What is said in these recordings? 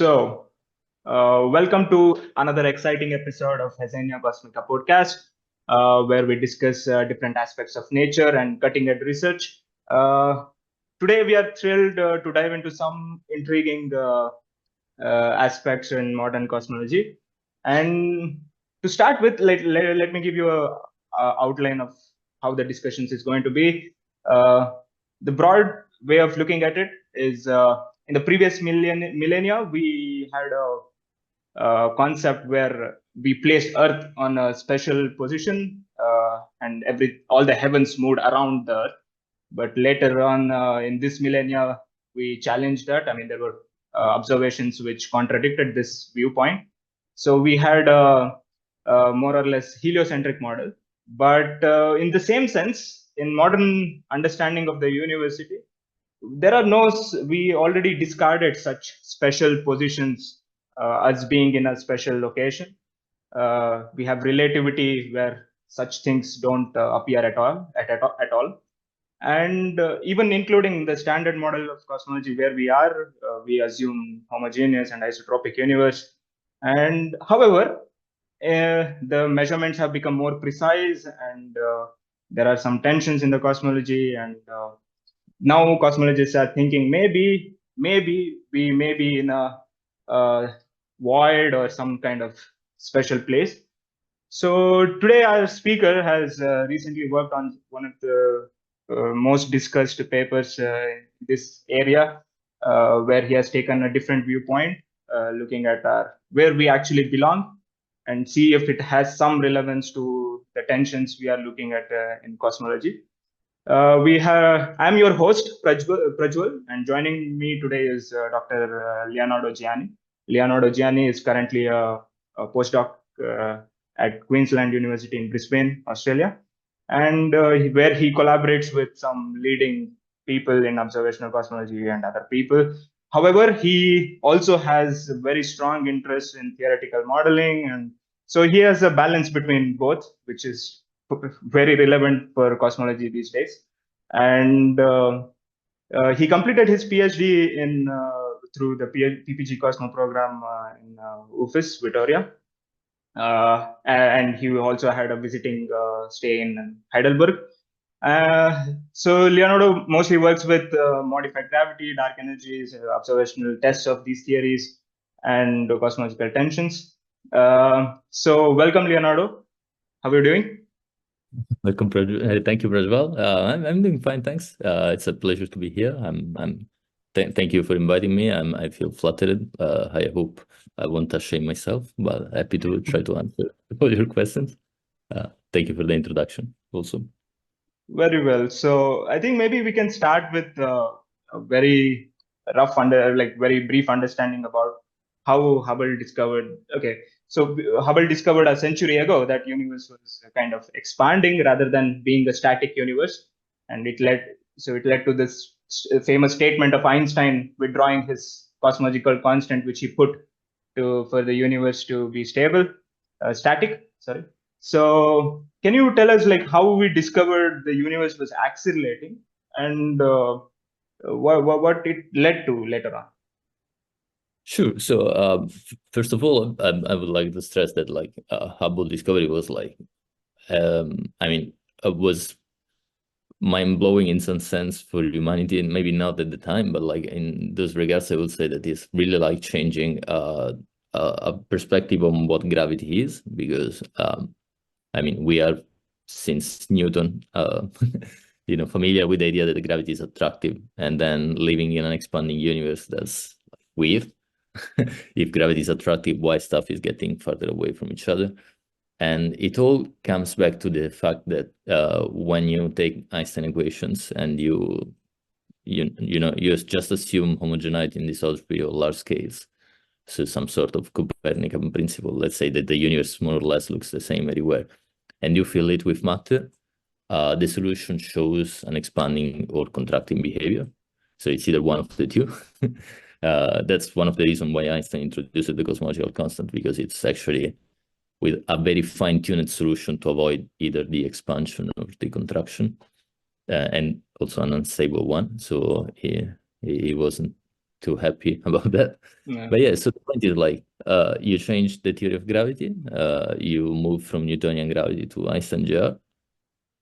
Welcome to another exciting episode of Resenha COSMICA podcast, where we discuss different aspects of nature and cutting-edge research. Today, we are thrilled to dive into some intriguing aspects in modern cosmology. And to start with, let me give you a outline of how the discussions is going to be. The broad way of looking at it is in the previous millennia, we had a concept where we placed Earth on a special position, and all the heavens moved around the Earth. But later on in this millennia, we challenged that. I mean, there were observations which contradicted this viewpoint. So we had a more or less heliocentric model. But in the same sense, in modern understanding of the university, there are we already discarded such special positions as being in a special location. We have relativity where such things don't appear at all. And even including the standard model of cosmology where we assume homogeneous and isotropic universe. And however, the measurements have become more precise, and there are some tensions in the cosmology, and now cosmologists are thinking maybe we may be in a void or some kind of special place. So today our speaker has recently worked on one of the most discussed papers in this area, where he has taken a different viewpoint, looking at where we actually belong and see if it has some relevance to the tensions we are looking at in cosmology. I'm your host, Prajwal, and joining me today is Dr. Leonardo Giani. Leonardo Giani is currently a postdoc at Queensland University in Brisbane, Australia, and where he collaborates with some leading people in observational cosmology and other people. However, he also has a very strong interest in theoretical modeling, and so he has a balance between both, which is very relevant for cosmology these days. And he completed his PhD in through the PPG Cosmo program in UFIS, Victoria. And he also had a visiting stay in Heidelberg. So Leonardo mostly works with modified gravity, dark energies, observational tests of these theories, and cosmological tensions. So welcome, Leonardo. How are you doing? Welcome, thank you, Prajwal. I'm doing fine, thanks. It's a pleasure to be here. Thank you for inviting me. I feel flattered. I hope I won't shame myself, but happy to try to answer all your questions. Thank you for the introduction also. Very well. So I think maybe we can start with a very very brief understanding about how Hubble discovered. Okay, so Hubble discovered a century ago that universe was kind of expanding rather than being a static universe, and it led to this famous statement of Einstein withdrawing his cosmological constant, which he put for the universe to be static. Sorry. So can you tell us how we discovered the universe was accelerating, and what it led to later on? Sure. So first of all, I would like to stress that Hubble discovery was was mind-blowing in some sense for humanity, and maybe not at the time, but in those regards, I would say that it's really changing a perspective on what gravity is, because we are, since Newton, familiar with the idea that the gravity is attractive, and then living in an expanding universe, that's weird. If gravity is attractive, why stuff is getting further away from each other? And it all comes back to the fact that when you take Einstein equations and you just assume homogeneity in dissolvability or large scales, so some sort of Copernican principle, let's say that the universe more or less looks the same everywhere, and you fill it with matter, the solution shows an expanding or contracting behavior. So it's either one of the two. That's one of the reasons why Einstein introduced the cosmological constant, because it's actually with a very fine-tuned solution to avoid either the expansion or the contraction, and also an unstable one. So he wasn't too happy about that. Yeah. But yeah, so the point is like you change the theory of gravity, you move from Newtonian gravity to Einstein GR,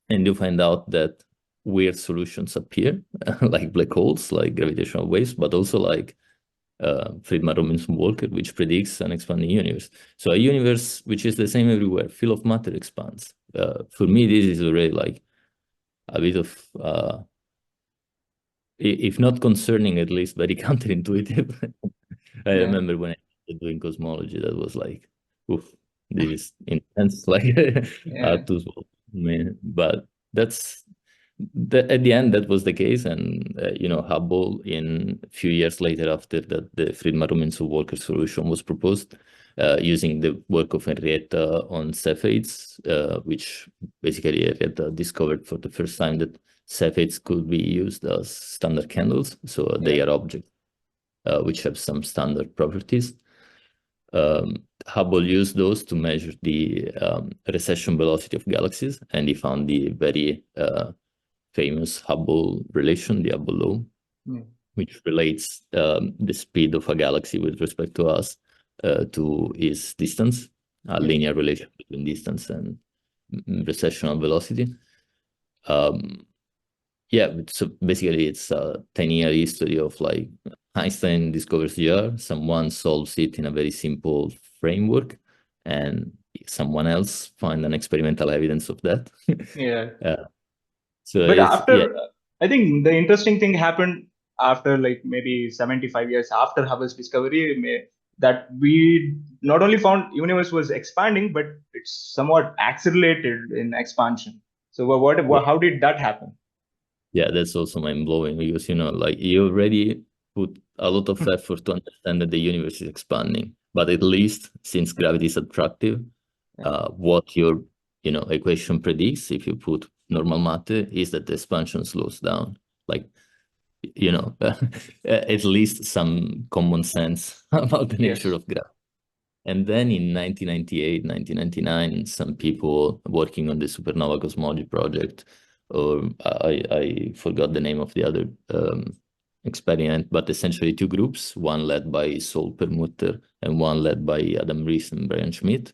and you find out that weird solutions appear, like black holes, like gravitational waves, but also like Friedman Robinson Walker, which predicts an expanding universe. So a universe which is the same everywhere, full of matter, expands. For me, this is already like a bit of, if not concerning, at least very counterintuitive. I Yeah. remember when I started doing cosmology, that was like, oof, this is intense. Like, Yeah. to man, but that's at the end that was the case, and Hubble, in a few years later after that, the Friedman Robinson Walker solution was proposed, using the work of Henrietta on Cepheids, which basically Henrietta discovered for the first time that Cepheids could be used as standard candles, so they are objects which have some standard properties. Hubble used those to measure the recession velocity of galaxies, and he found the very famous Hubble relation, the Hubble law, which relates the speed of a galaxy with respect to us to its distance, a linear relation between distance and recessional velocity. Yeah, so basically it's a 10-year history of like Einstein discovers GR, someone solves it in a very simple framework, and someone else find an experimental evidence of that. Yeah. So But it's, yeah, after, I think the interesting thing happened after like maybe 75 years after Hubble's discovery, that we not only found universe was expanding, but it's somewhat accelerated in expansion. So yeah, how did that happen? yeah, that's also mind-blowing because, like you already put a lot of effort to understand that the universe is expanding, but at least since gravity is attractive, what your equation predicts, if you put normal matter, is that the expansion slows down. Like, at least some common sense about the nature Yes. of gravity. And then in 1998, 1999, some people working on the supernova cosmology project, or I forgot the name of the other experiment, but essentially two groups, one led by Sol Permutter and one led by Adam Rees and Brian Schmidt,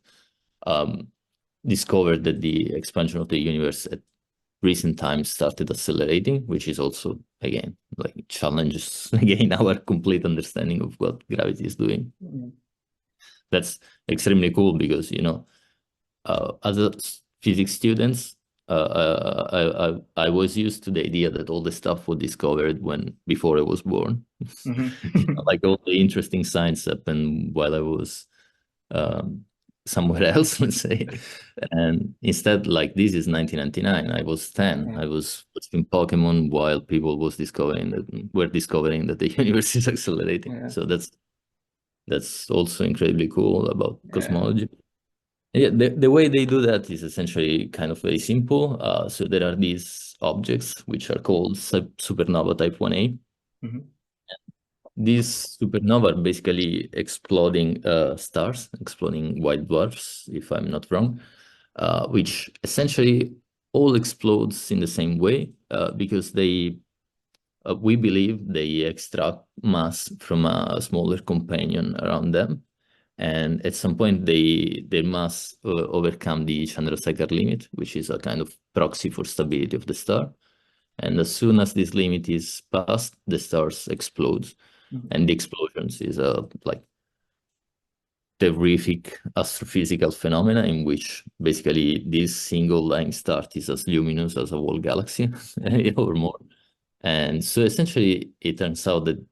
discovered that the expansion of the universe at recent times started accelerating, which is also, again, like challenges again our complete understanding of what gravity is doing. That's extremely cool because, as a physics students, I was used to the idea that all the stuff was discovered before I was born. Like all the interesting science happened while I was somewhere else, let's say. And instead, like this is 1999, I was 10. I was watching Pokemon while people were discovering that the universe is accelerating. So that's also incredibly cool about cosmology. Yeah, the way they do that is essentially kind of very simple. So there are these objects which are called supernova type 1a. These supernova are basically exploding stars, exploding white dwarfs, if I'm not wrong, which essentially all explodes in the same way because we believe they extract mass from a smaller companion around them. And at some point, they must overcome the Chandrasekhar limit, which is a kind of proxy for stability of the star. And as soon as this limit is passed, the stars explodes. And the explosions is a like terrific astrophysical phenomena in which basically this single line star is as luminous as a whole galaxy or more. And so essentially, it turns out that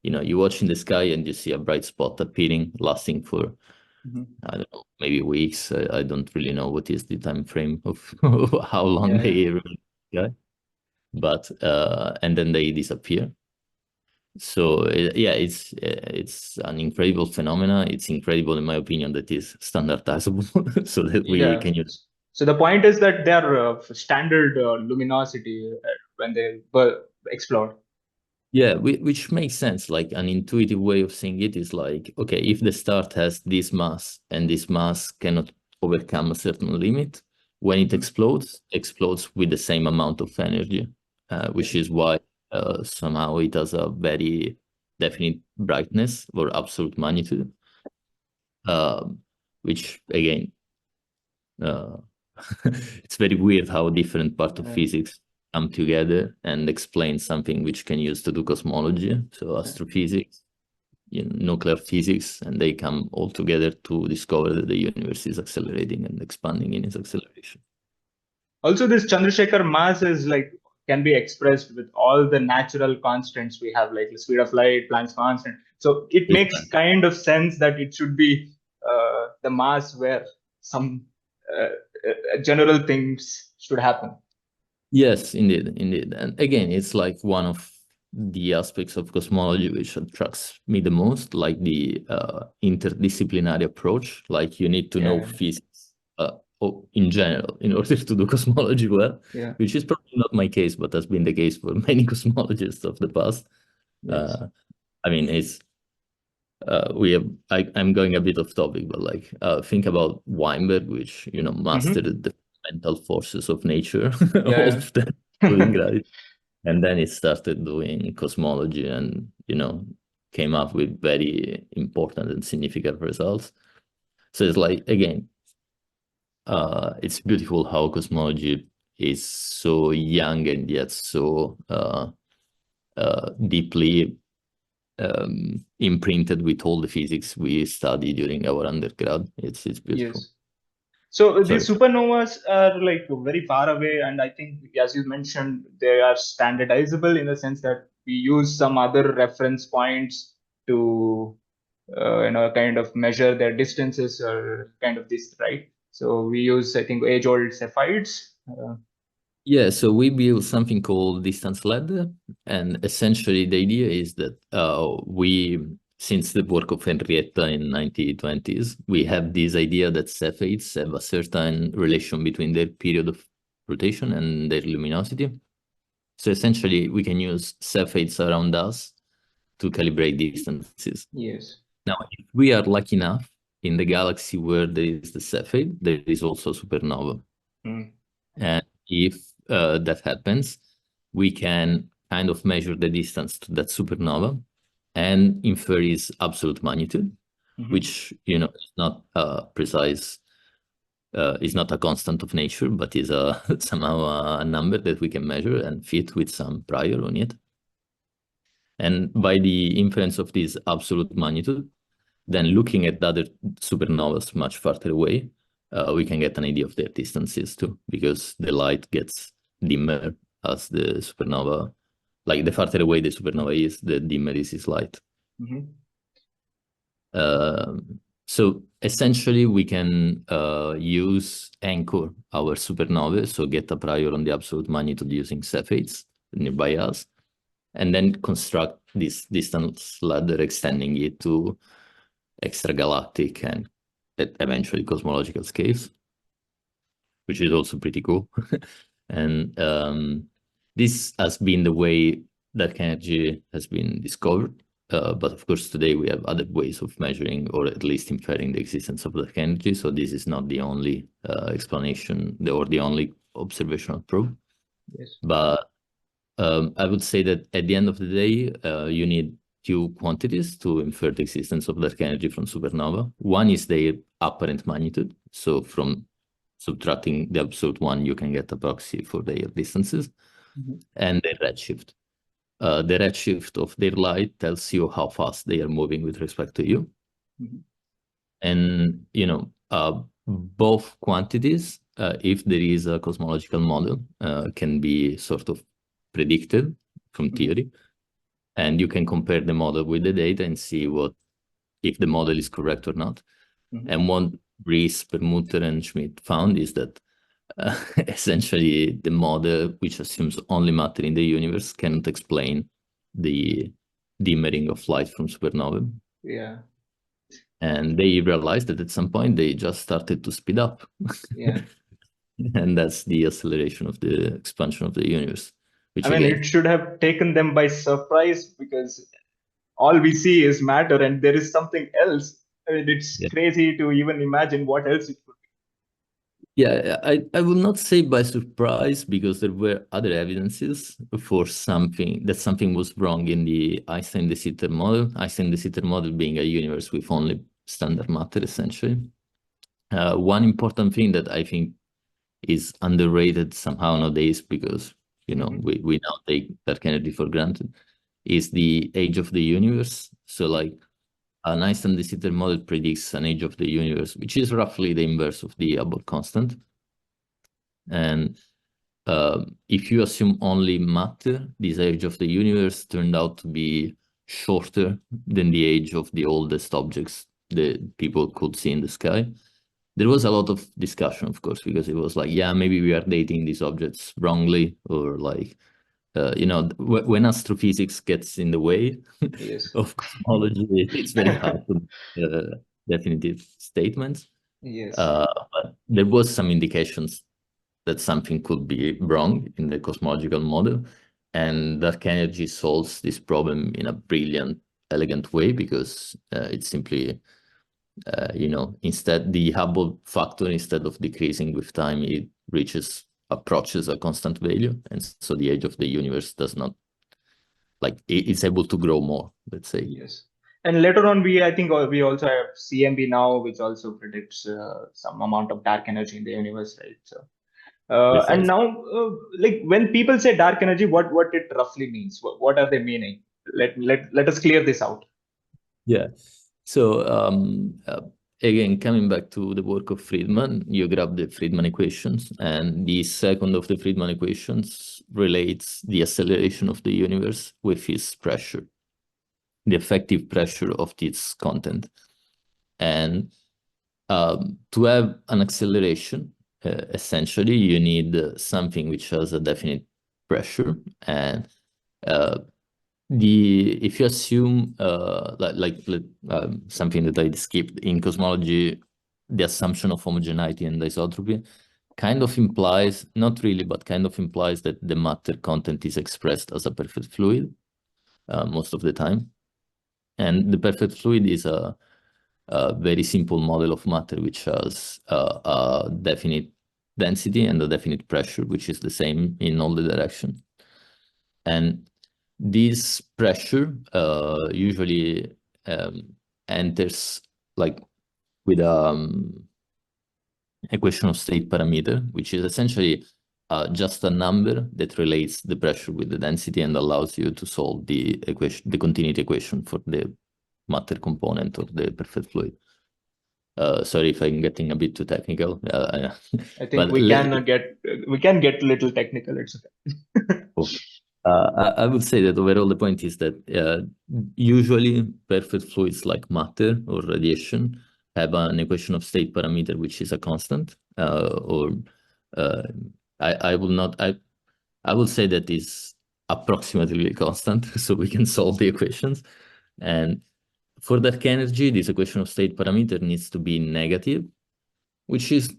you watch in the sky and you see a bright spot appearing, lasting for I don't know, maybe weeks. I don't really know what is the time frame of how long they remain in the sky, but and then they disappear. So yeah, it's an incredible phenomena. It's incredible, in my opinion, that is standardizable, so that we Yeah. can use. So the point is that they are standard luminosity when they explode. Yeah, which makes sense. Like an intuitive way of seeing it is like, okay, if the star has this mass and this mass cannot overcome a certain limit, when it explodes with the same amount of energy, which is why somehow it has a very definite brightness or absolute magnitude, which again, it's very weird how different parts of physics come together and explain something which can use to do cosmology, so astrophysics, nuclear physics, and they come all together to discover that the universe is accelerating and expanding in its acceleration. Also, this Chandrasekhar mass is like can be expressed with all the natural constants we have, like the speed of light, Planck's constant. So it makes kind of sense that it should be the mass where some general things should happen. Yes, indeed. And again, it's like one of the aspects of cosmology which attracts me the most, like the interdisciplinary approach. Like you need to know physics in general in order to do cosmology well, which is probably not my case, but has been the case for many cosmologists of the past. Yes. I mean, it's I'm going a bit off topic, but like think about Weinberg, which mastered the fundamental forces of nature, all of them, including gravity. And then it started doing cosmology and, came up with very important and significant results. So it's like, again, it's beautiful how cosmology is so young and yet so deeply imprinted with all the physics we study during our undergrad. It's beautiful. Yes. So these supernovas are like very far away, and I think, as you mentioned, they are standardizable in the sense that we use some other reference points to, kind of measure their distances or kind of this, right? So we use, I think, age-old Cepheids. Yeah, so we build something called distance ladder, and essentially the idea is that since the work of Henrietta in 1920s, we have this idea that Cepheids have a certain relation between their period of rotation and their luminosity. So essentially, we can use Cepheids around us to calibrate distances. Yes. Now, if we are lucky enough in the galaxy where there is the Cepheid, there is also supernova. And if that happens, we can kind of measure the distance to that supernova and infer its absolute magnitude, which is not precise, is not a constant of nature, but is somehow a number that we can measure and fit with some prior on it. And by the inference of this absolute magnitude, then looking at the other supernovas much farther away, we can get an idea of their distances too, because the light gets dimmer as the supernova, like the farther away the supernova is, the dimmer is its light. So essentially we can anchor our supernova, so get a prior on the absolute magnitude using Cepheids nearby us, and then construct this distance ladder, extending it to extragalactic and eventually cosmological scales, which is also pretty cool. And this has been the way that energy has been discovered. But of course, today we have other ways of measuring or at least inferring the existence of dark energy. So this is not the only explanation or the only observational proof. Yes. But I would say that at the end of the day, you need two quantities to infer the existence of dark energy from supernova. One is their apparent magnitude. So from subtracting the absolute one, you can get a proxy for their distances, and their redshift. The redshift of their light tells you how fast they are moving with respect to you. And, both quantities, if there is a cosmological model, can be sort of predicted from theory. And you can compare the model with the data and see if the model is correct or not. And what Rees, Permuter, and Schmidt found is that essentially the model, which assumes only matter in the universe, cannot explain the dimmering of light from supernova. Yeah. And they realized that at some point they just started to speed up. Yeah. And that's the acceleration of the expansion of the universe. Which it should have taken them by surprise, because all we see is matter and there is something else. It's crazy to even imagine what else it could Yeah, I will not say by surprise, because there were other evidences for something was wrong in the Einstein de Sitter model. Einstein de Sitter model being a universe with only standard matter, essentially. One important thing that I think is underrated somehow nowadays, because we now take dark energy for granted, is the age of the universe. So like an Einstein de Sitter model predicts an age of the universe, which is roughly the inverse of the Hubble constant. And if you assume only matter, this age of the universe turned out to be shorter than the age of the oldest objects that people could see in the sky. There was a lot of discussion, of course, because it was like, yeah, maybe we are dating these objects wrongly, or like, when astrophysics gets in the way Yes. of cosmology, it's very hard to make definitive statements. Yes. But there was some indications that something could be wrong in the cosmological model, and dark energy solves this problem in a brilliant, elegant way, because it simply, instead the Hubble factor, instead of decreasing with time, it approaches a constant value, and so the age of the universe does not, like, it's able to grow more, let's say. Yes. And later on, I think we also have CMB now, which also predicts some amount of dark energy in the universe, right? So, and Precisely. now, like when people say dark energy, what it roughly means? What are they meaning? Let us clear this out. Yeah. So again, coming back to the work of Friedman, you grab the Friedman equations, and the second of the Friedman equations relates the acceleration of the universe with its pressure, the effective pressure of its content. And to have an acceleration, essentially, you need something which has a definite pressure. And if you assume something that I skipped in cosmology, the assumption of homogeneity and isotropy kind of implies, not really, but kind of implies that the matter content is expressed as a perfect fluid most of the time. And the perfect fluid is a very simple model of matter which has a definite density and a definite pressure, which is the same in all the directions. And this pressure usually enters like with equation of state parameter, which is essentially just a number that relates the pressure with the density and allows you to solve the equation, the continuity equation for the matter component of the perfect fluid. Sorry if I'm getting a bit too technical, I think but we can get a little technical. It's okay. okay. I would say that overall the point is that usually perfect fluids like matter or radiation have an equation of state parameter which is a constant, or uh, I will not I will say that is approximately constant, so we can solve the equations. And for dark energy, this equation of state parameter needs to be negative, which is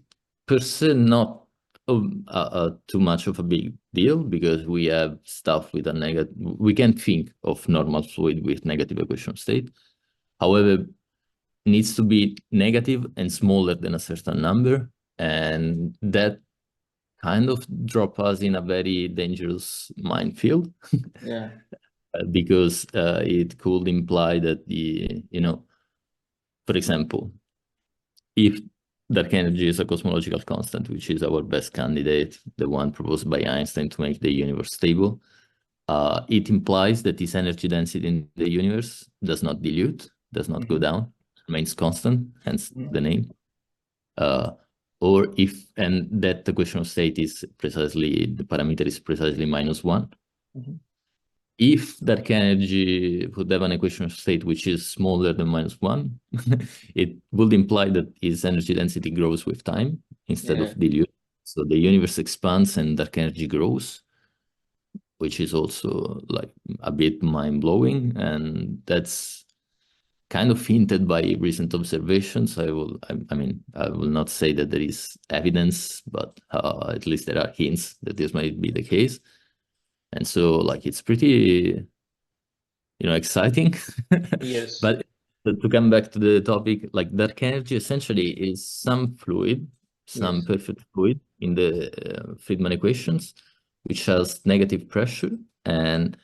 per se not too much of a big deal, because we have stuff with a negative. We can think of normal fluid with negative equation of state. However, needs to be negative and smaller than a certain number, and that kind of drop us in a very dangerous minefield. Yeah. Because it could imply that for example, if dark energy is a cosmological constant, which is our best candidate, the one proposed by Einstein to make the universe stable, it implies that this energy density in the universe does not dilute, does not go down, remains constant, hence the name. And that equation of state is precisely, the parameter is precisely -1. If dark energy would have an equation of state which is smaller than -1, it would imply that its energy density grows with time instead Yeah. of dilute. So the universe expands and dark energy grows, which is also like a bit mind-blowing. And that's kind of hinted by recent observations. I will not say that there is evidence, but at least there are hints that this might be the case. And so like it's pretty exciting. Yes. But to come back to the topic, like dark energy essentially is some fluid some Yes. perfect fluid in the Friedman equations, which has negative pressure, and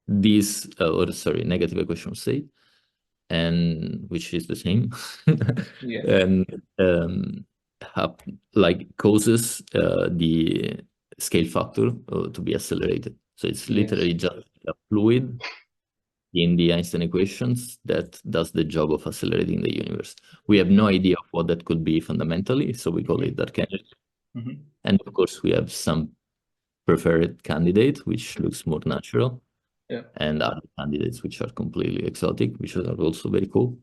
negative equation of state, and which is the same, Yeah. and causes the scale factor to be accelerated. So it's Yes. literally just a fluid in the Einstein equations that does the job of accelerating the universe. We have no idea of what that could be fundamentally, so we call it dark energy. Mm-hmm. And of course, we have some preferred candidate, which looks more natural, Yeah. and other candidates which are completely exotic, which are also very cool.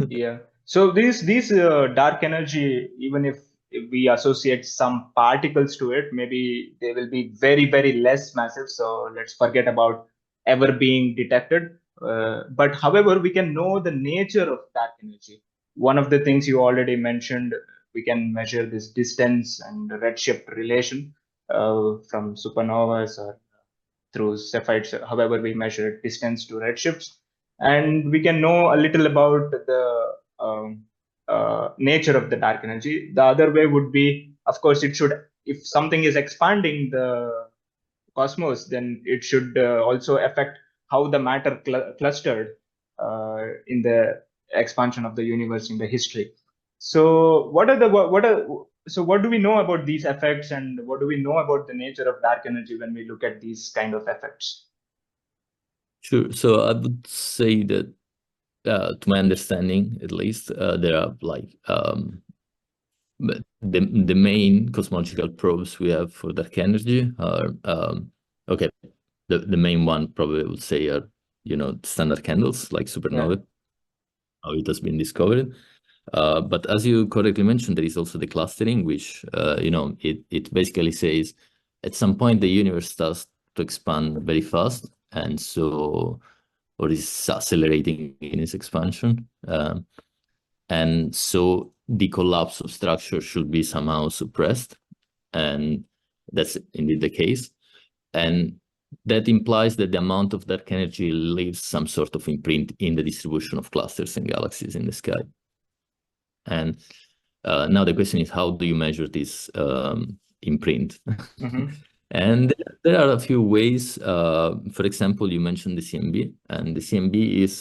Yeah. So these dark energy, even if we associate some particles to it, maybe they will be very, very less massive. So let's forget about ever being detected. But however, we can know the nature of dark energy. One of the things you already mentioned, we can measure this distance and redshift relation from supernovas or through Cepheids, however we measure distance to redshifts. And we can know a little about the nature of the dark energy. The other way would be, of course, if something is expanding the cosmos, then it should also affect how the matter clustered in the expansion of the universe in the history. So what do we know about these effects, and what do we know about the nature of dark energy when we look at these kind of effects? Sure. So I would say that, to my understanding, at least, there are but the main cosmological probes we have for dark energy are okay. The main one probably would say are standard candles like Yeah. supernovae, how it has been discovered. But as you correctly mentioned, there is also the clustering, which it basically says at some point the universe starts to expand very fast, and so or is accelerating in its expansion. And so the collapse of structure should be somehow suppressed. And that's indeed the case. And that implies that the amount of dark energy leaves some sort of imprint in the distribution of clusters and galaxies in the sky. And now the question is, how do you measure this imprint? Mm-hmm. And there are a few ways. For example, you mentioned the CMB, and the CMB is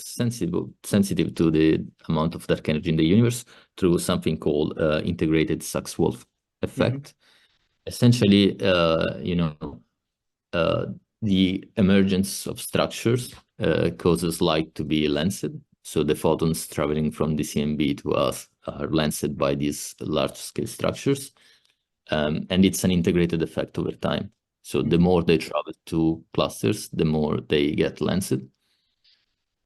sensitive to the amount of dark energy in the universe through something called integrated Sachs-Wolf Mm-hmm. effect. Essentially, uh, the emergence of structures causes light to be lensed. So the photons traveling from the CMB to us are lensed by these large-scale structures. And it's an integrated effect over time. So the more they travel to clusters, the more they get lensed.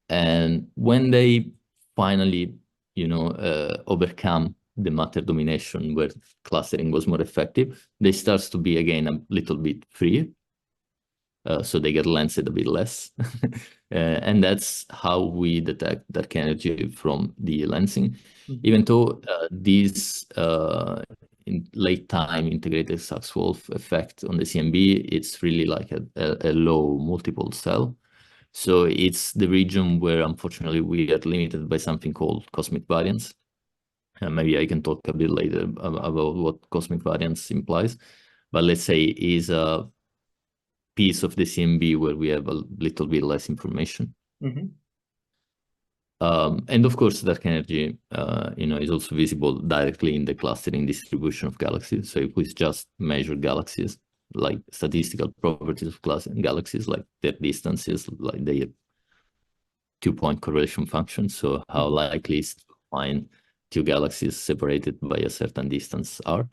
And when they finally, overcome the matter domination where clustering was more effective, they start to be again a little bit free. So they get lensed a bit less. And that's how we detect dark energy from the lensing. Even though these in late time integrated Sachs-Wolf effect on the CMB, it's really like a low multiple cell. So it's the region where unfortunately we get limited by something called cosmic variance. Maybe I can talk a bit later about what cosmic variance implies. But let's say is a piece of the CMB where we have a little bit less information. Mm-hmm. And of course, dark energy, is also visible directly in the clustering distribution of galaxies. So if we just measure galaxies, like statistical properties of galaxies, like their distances, like their two-point correlation function, so how likely is to find two galaxies separated by a certain distance r,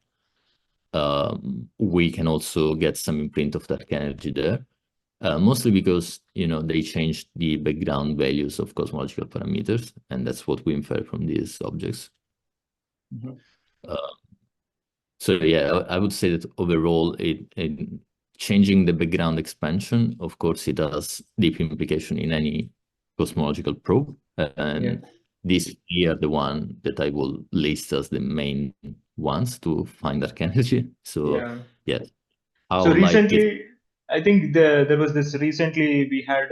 we can also get some imprint of dark energy there. Mostly because they changed the background values of cosmological parameters, and that's what we infer from these objects. Mm-hmm. So yeah, I would say that overall, changing the background expansion, of course, it has deep implication in any cosmological probe, and these three are the one that I will list as the main ones to find dark energy. So yeah, So how light gets. recently, I think there was this recently we had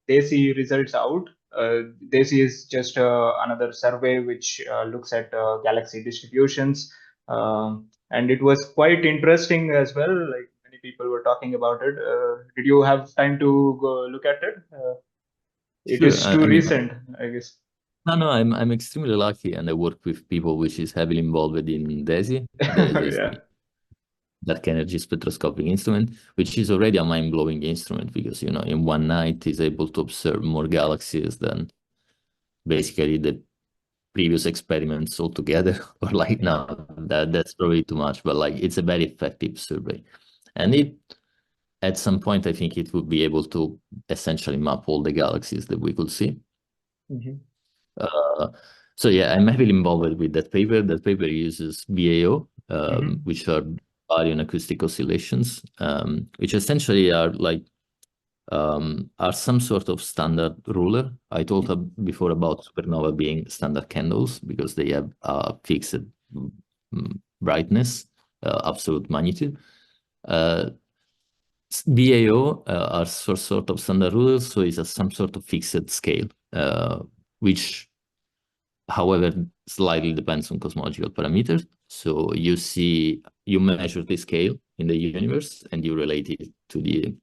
DESI results out. DESI is just another survey which looks at galaxy distributions. And it was quite interesting as well. Like many people were talking about it. Did you have time to go look at it? It Sure. is too I mean, recent, I guess. no, I'm extremely lucky, and I work with people which is heavily involved in DESI. DESI is Yeah. the dark energy spectroscopic instrument, which is already a mind-blowing instrument because, you know, in one night is able to observe more galaxies than basically the previous experiments altogether. Or like, no, that's probably too much, but like it's a very effective survey. And it, at some point, I think it would be able to essentially map all the galaxies that we could see. Mhm. Uh, so yeah, I'm heavily involved with that paper. That paper uses BAO, Mhm. which are baryon acoustic oscillations, which essentially are like are some sort of standard ruler. I told before about supernova being standard candles because they have fixed brightness, absolute magnitude. BAO are sort of standard rulers, so it's some sort of fixed scale, which however slightly depends on cosmological parameters. So you measure the scale in the universe and you relate it to the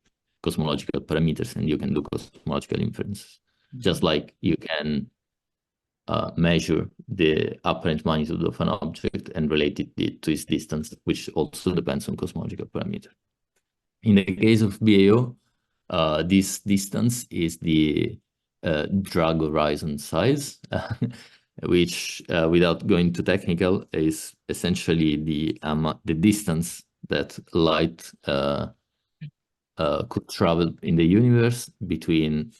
cosmological parameters, and you can do cosmological inferences. Just like you can measure the apparent magnitude of an object and relate it to its distance, which also depends on cosmological parameter. In the case of BAO, this distance is the drag horizon size, which, without going too technical, is essentially the distance that light could travel in the universe between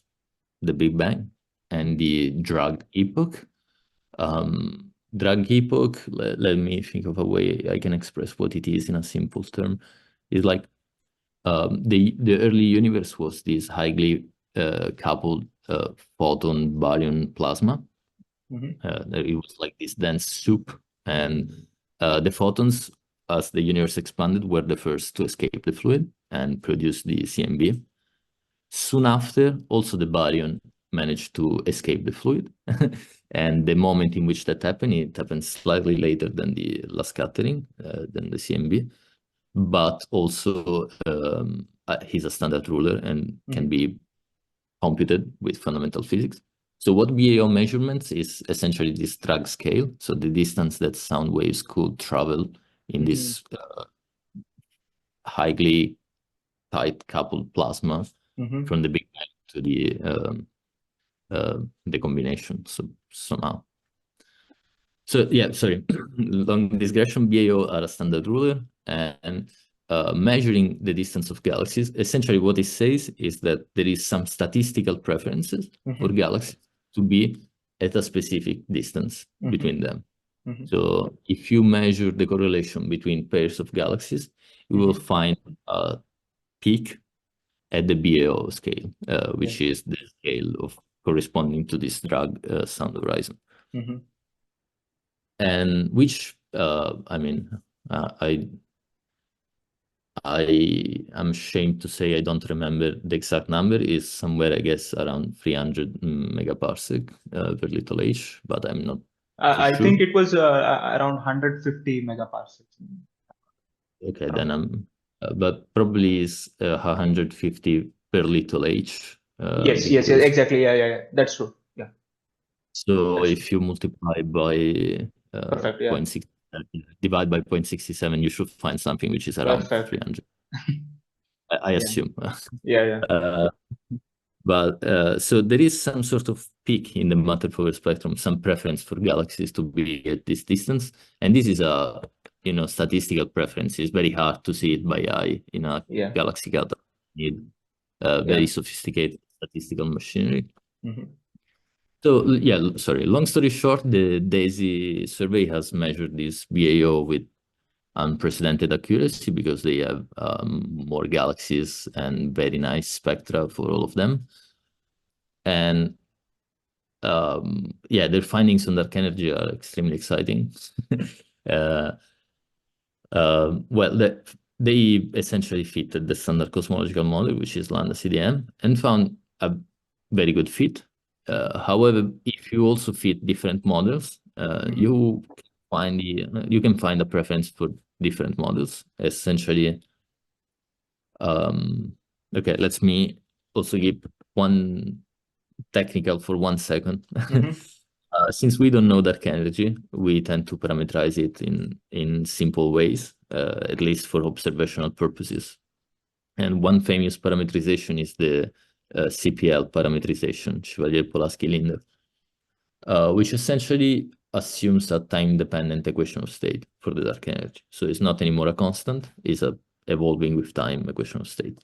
the Big Bang and the drag epoch. Drag epoch, let me think of a way I can express what it is in a simple term. Is like the early universe was this highly coupled photon baryon plasma. It was like this dense soup, and the photons, as the universe expanded, were the first to escape the fluid and produce the CMB. Soon after, also the baryon managed to escape the fluid. And the moment in which that happened, it happened slightly later than the last scattering, than the CMB. But also, he's a standard ruler and can be computed with fundamental physics. So what BAO measurements is essentially this drag scale, so the distance that sound waves could travel in this highly tight coupled plasma from the Big Bang to the combination, so somehow. So yeah, sorry, long digression, BAO are a standard ruler, and measuring the distance of galaxies, essentially what it says is that there is some statistical preferences for galaxies to be at a specific distance between them. So if you measure the correlation between pairs of galaxies, you will find a peak at the BAO scale, which is the scale of corresponding to this drag sound horizon. And which I mean, I am ashamed to say I don't remember the exact number. Is somewhere, I guess, around 300 megaparsec per little h, but I'm not too I sure. think it was around 150 megaparsecs. Okay, then I'm, but probably is 150 per little h. Yes, Because exactly. Yeah. That's true. Yeah, so that's if you multiply by perfect. Yeah, 0.6, divide by 0.67, you should find something which is around perfect. 300. I Yeah, assume. yeah. But so there is some sort of peak in the matter power spectrum, some preference for galaxies to be at this distance, and this is a statistical preference. It's very hard to see it by eye in a galaxy that need very sophisticated statistical machinery. So yeah, sorry. Long story short, the DESI survey has measured this BAO with unprecedented accuracy because they have more galaxies and very nice spectra for all of them. And yeah, their findings on dark energy are extremely exciting. Well, they essentially fitted the standard cosmological model, which is lambda CDM, and found a very good fit. However, if you also fit different models, you can find a preference for different models. Essentially, okay, let me also give one technical for 1 second. Since we don't know dark energy, we tend to parameterize it in simple ways, at least for observational purposes. And one famous parameterization is the CPL parameterization, Chevalier-Polaski-Linder, which essentially assumes a time-dependent equation of state for the dark energy. So it's not anymore a constant, it's a evolving with time equation of state.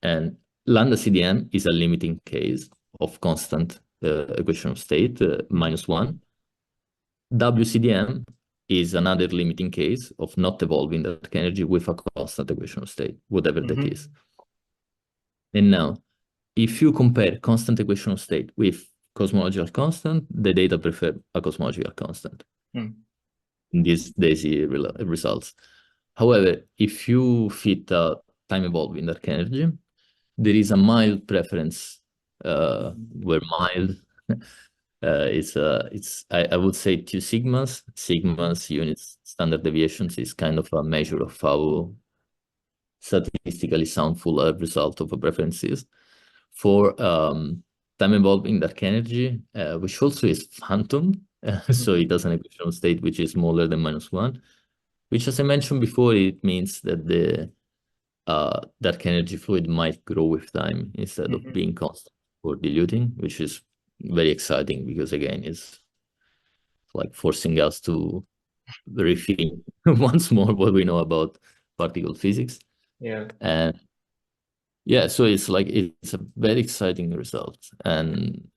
And lambda CDM is a limiting case of constant equation of state, -1. WCDM is another limiting case of not evolving dark energy with a constant equation of state, whatever that is. And now, if you compare constant equation of state with cosmological constant, the data prefer a cosmological constant in these DESI results. However, if you fit time evolving dark energy, there is a mild preference where mild I would say 2 sigmas. Sigmas units standard deviations is kind of a measure of how statistically soundful a result of a preference is. For time evolving dark energy, which also is phantom, so it has an equation of state which is smaller than -1, which, as I mentioned before, it means that the dark energy fluid might grow with time instead of being constant or diluting, which is very exciting because, again, it's like forcing us to rethink once more what we know about particle physics. And yeah, so it's like it's a very exciting result, and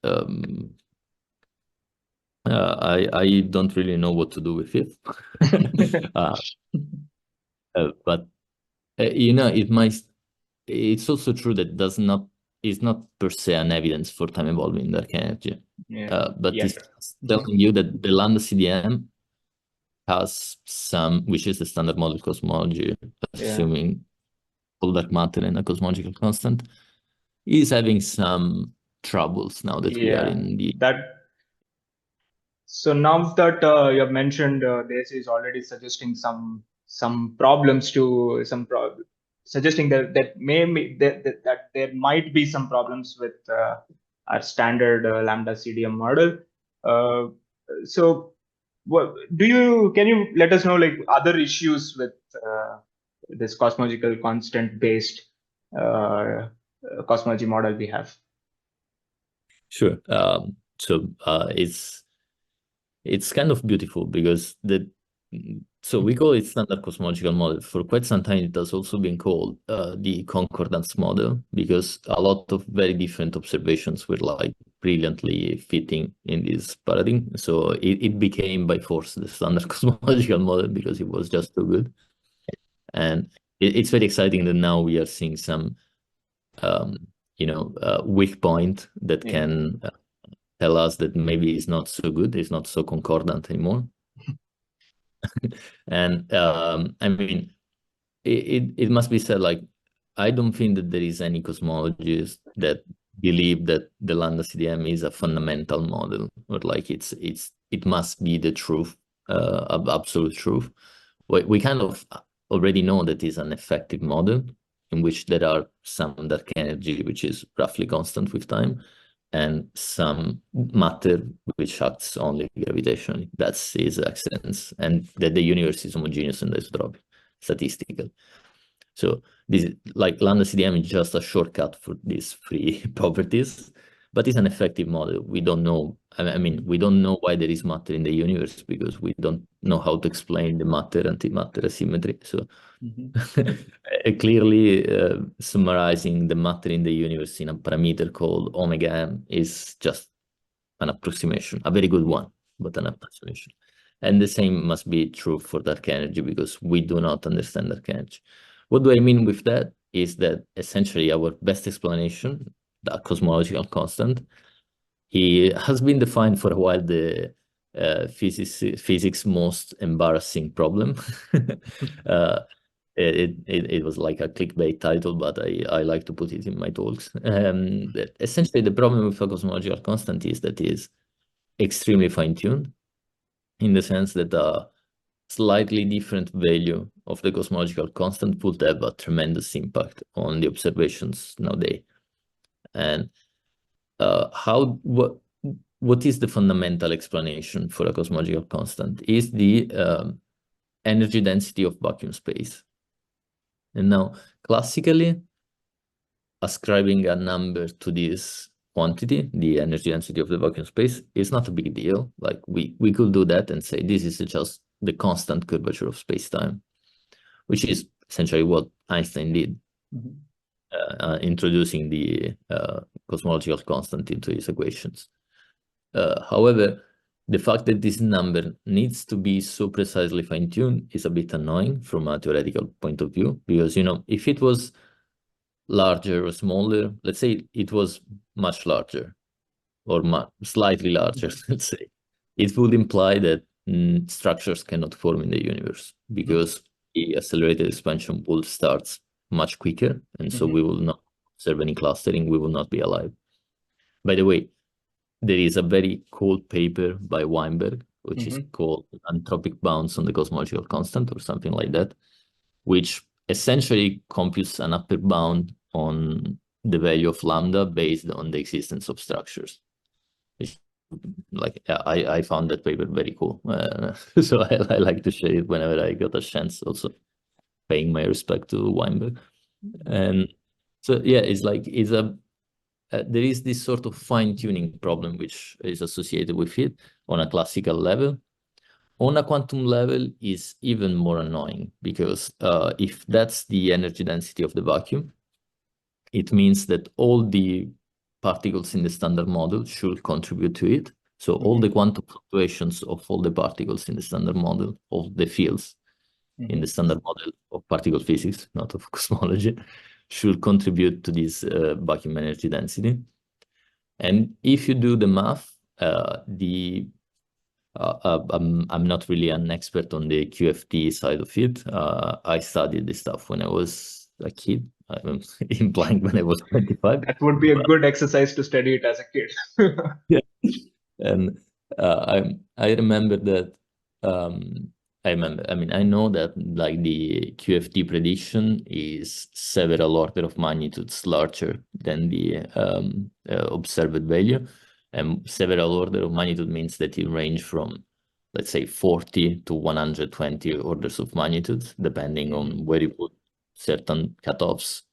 I don't really know what to do with it. But it's also true that is not per se an evidence for time evolving dark energy. But it's telling you that the lambda CDM has some, which is the standard model cosmology, assuming all dark matter and a cosmological constant, is having some troubles now that we are in the... So now that you have mentioned this is already suggesting some problems to suggesting that there might be some problems with our standard lambda CDM model. So can you let us know like other issues with this cosmological constant based cosmology model we have? Sure. So it's kind of beautiful because so we call it standard cosmological model. For quite some time, it has also been called the concordance model because a lot of very different observations were like brilliantly fitting in this paradigm. So it became by force the standard cosmological model because it was just too good. And it's very exciting that now we are seeing some, weak point that can tell us that maybe it's not so good, it's not so concordant anymore. And I mean, it must be said, like, I don't think that there is any cosmologist that believe that the lambda CDM is a fundamental model, or like it must be the truth, absolute truth. We kind of already know that it's an effective model in which there are some dark energy which is roughly constant with time, and some matter which acts only gravitationally. That's its essence, and that the universe is homogeneous and isotropic, statistical. So this, like, lambda CDM is just a shortcut for these three properties, but it's an effective model. We don't know. I mean, we don't know why there is matter in the universe because we don't know how to explain the matter-antimatter asymmetry. So clearly, summarizing the matter in the universe in a parameter called omega m is just an approximation, a very good one, but an approximation. And the same must be true for dark energy because we do not understand dark energy. What do I mean with that is that essentially our best explanation, the cosmological constant, it has been defined for a while the physics most embarrassing problem. It was like a clickbait title, but I like to put it in my talks. Essentially, the problem with a cosmological constant is that it is extremely fine-tuned, in the sense that a slightly different value of the cosmological constant would have a tremendous impact on the observations nowadays. And what is the fundamental explanation for a cosmological constant is the energy density of vacuum space. And now, classically, ascribing a number to this quantity, the energy density of the vacuum space, is not a big deal. Like we could do that and say this is just the constant curvature of space-time, which is essentially what Einstein did, introducing the cosmological constant into his equations. However, the fact that this number needs to be so precisely fine-tuned is a bit annoying from a theoretical point of view, because, you know, if it was larger or smaller, let's say it was much larger or slightly larger, let's say, it would imply that structures cannot form in the universe, because the accelerated expansion will start much quicker, and so we will not observe any clustering, we will not be alive. By the way, there is a very cool paper by Weinberg, which is called Anthropic Bounds on the Cosmological Constant, or something like that, which essentially computes an upper bound on the value of lambda based on the existence of structures. Like, I found that paper very cool. So I like to share it whenever I got a chance, also paying my respect to Weinberg. And so, yeah, it's like, there is this sort of fine-tuning problem which is associated with it on a classical level. On a quantum level is even more annoying, because if that's the energy density of the vacuum, it means that all the particles in the standard model should contribute to it. So all the quantum fluctuations of all the particles in the standard model, of the fields in the standard model of particle physics, not of cosmology, should contribute to this vacuum energy density. And if you do the math, I'm not really an expert on the QFT side of it. I studied this stuff when I was a kid. I'm implying when I was 25. That would be a good exercise to study it as a kid. Yeah. And I remember that. I know that, like, the QFT prediction is several order of magnitudes larger than the observed value, and several order of magnitude means that it range from, let's say, 40 to 120 orders of magnitude, depending on where you put certain cutoffs,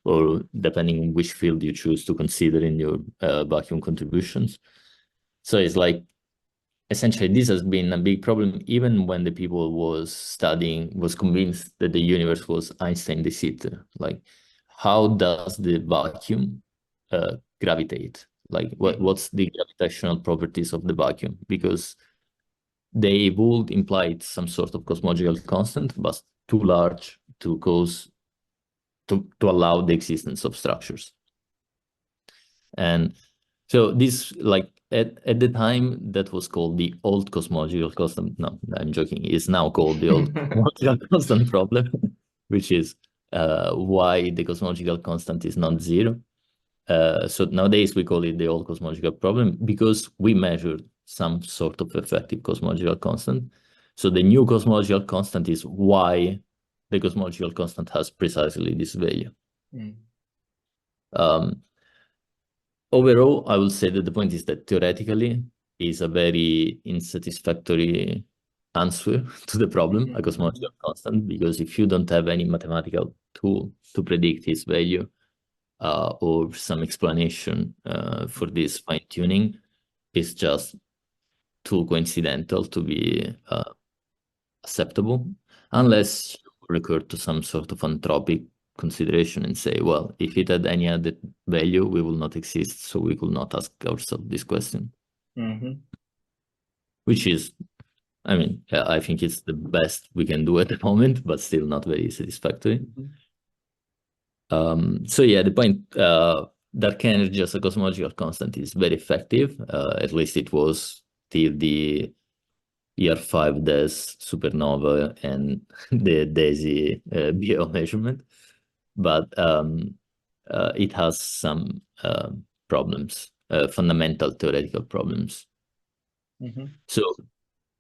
or depending on which field you choose to consider in your vacuum contributions. So it's like, essentially, this has been a big problem, even when the people was convinced that the universe was Einstein de Sitter. Like, how does the vacuum gravitate? Like, what's the gravitational properties of the vacuum? Because they would imply some sort of cosmological constant, but too large to allow the existence of structures. And so this, like, at the time, that was called the old cosmological constant. No, I'm joking. It's now called the old cosmological constant problem, which is why the cosmological constant is not zero. So nowadays we call it the old cosmological problem, because we measured some sort of effective cosmological constant. So the new cosmological constant is why the cosmological constant has precisely this value. Overall, I will say that the point is that theoretically is a very unsatisfactory answer to the problem, a cosmological constant, because if you don't have any mathematical tool to predict its value, or some explanation for this fine-tuning, it's just too coincidental to be acceptable, unless you recur to some sort of anthropic consideration and say, well, if it had any other value, we will not exist, so we could not ask ourselves this question. Which is, I mean, I think it's the best we can do at the moment, but still not very satisfactory. So yeah, the point, dark energy as a cosmological constant is very effective. At least it was till the ER5 DES supernova and the DESI BO measurement, but it has some problems, fundamental theoretical problems. So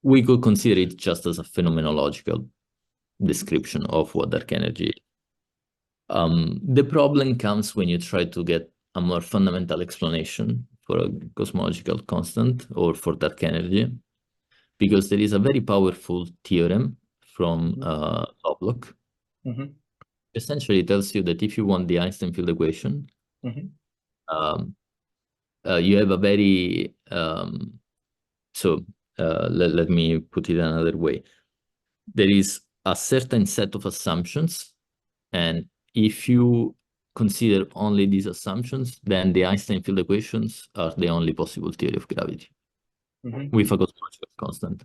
we could consider it just as a phenomenological description of what dark energy is. The problem comes when you try to get a more fundamental explanation for a cosmological constant or for dark energy, because there is a very powerful theorem from Lovelock. Essentially, it tells you that if you want the Einstein field equation, you have a very let me put it another way. There is a certain set of assumptions, and if you consider only these assumptions, then the Einstein field equations are the only possible theory of gravity with a cosmological constant.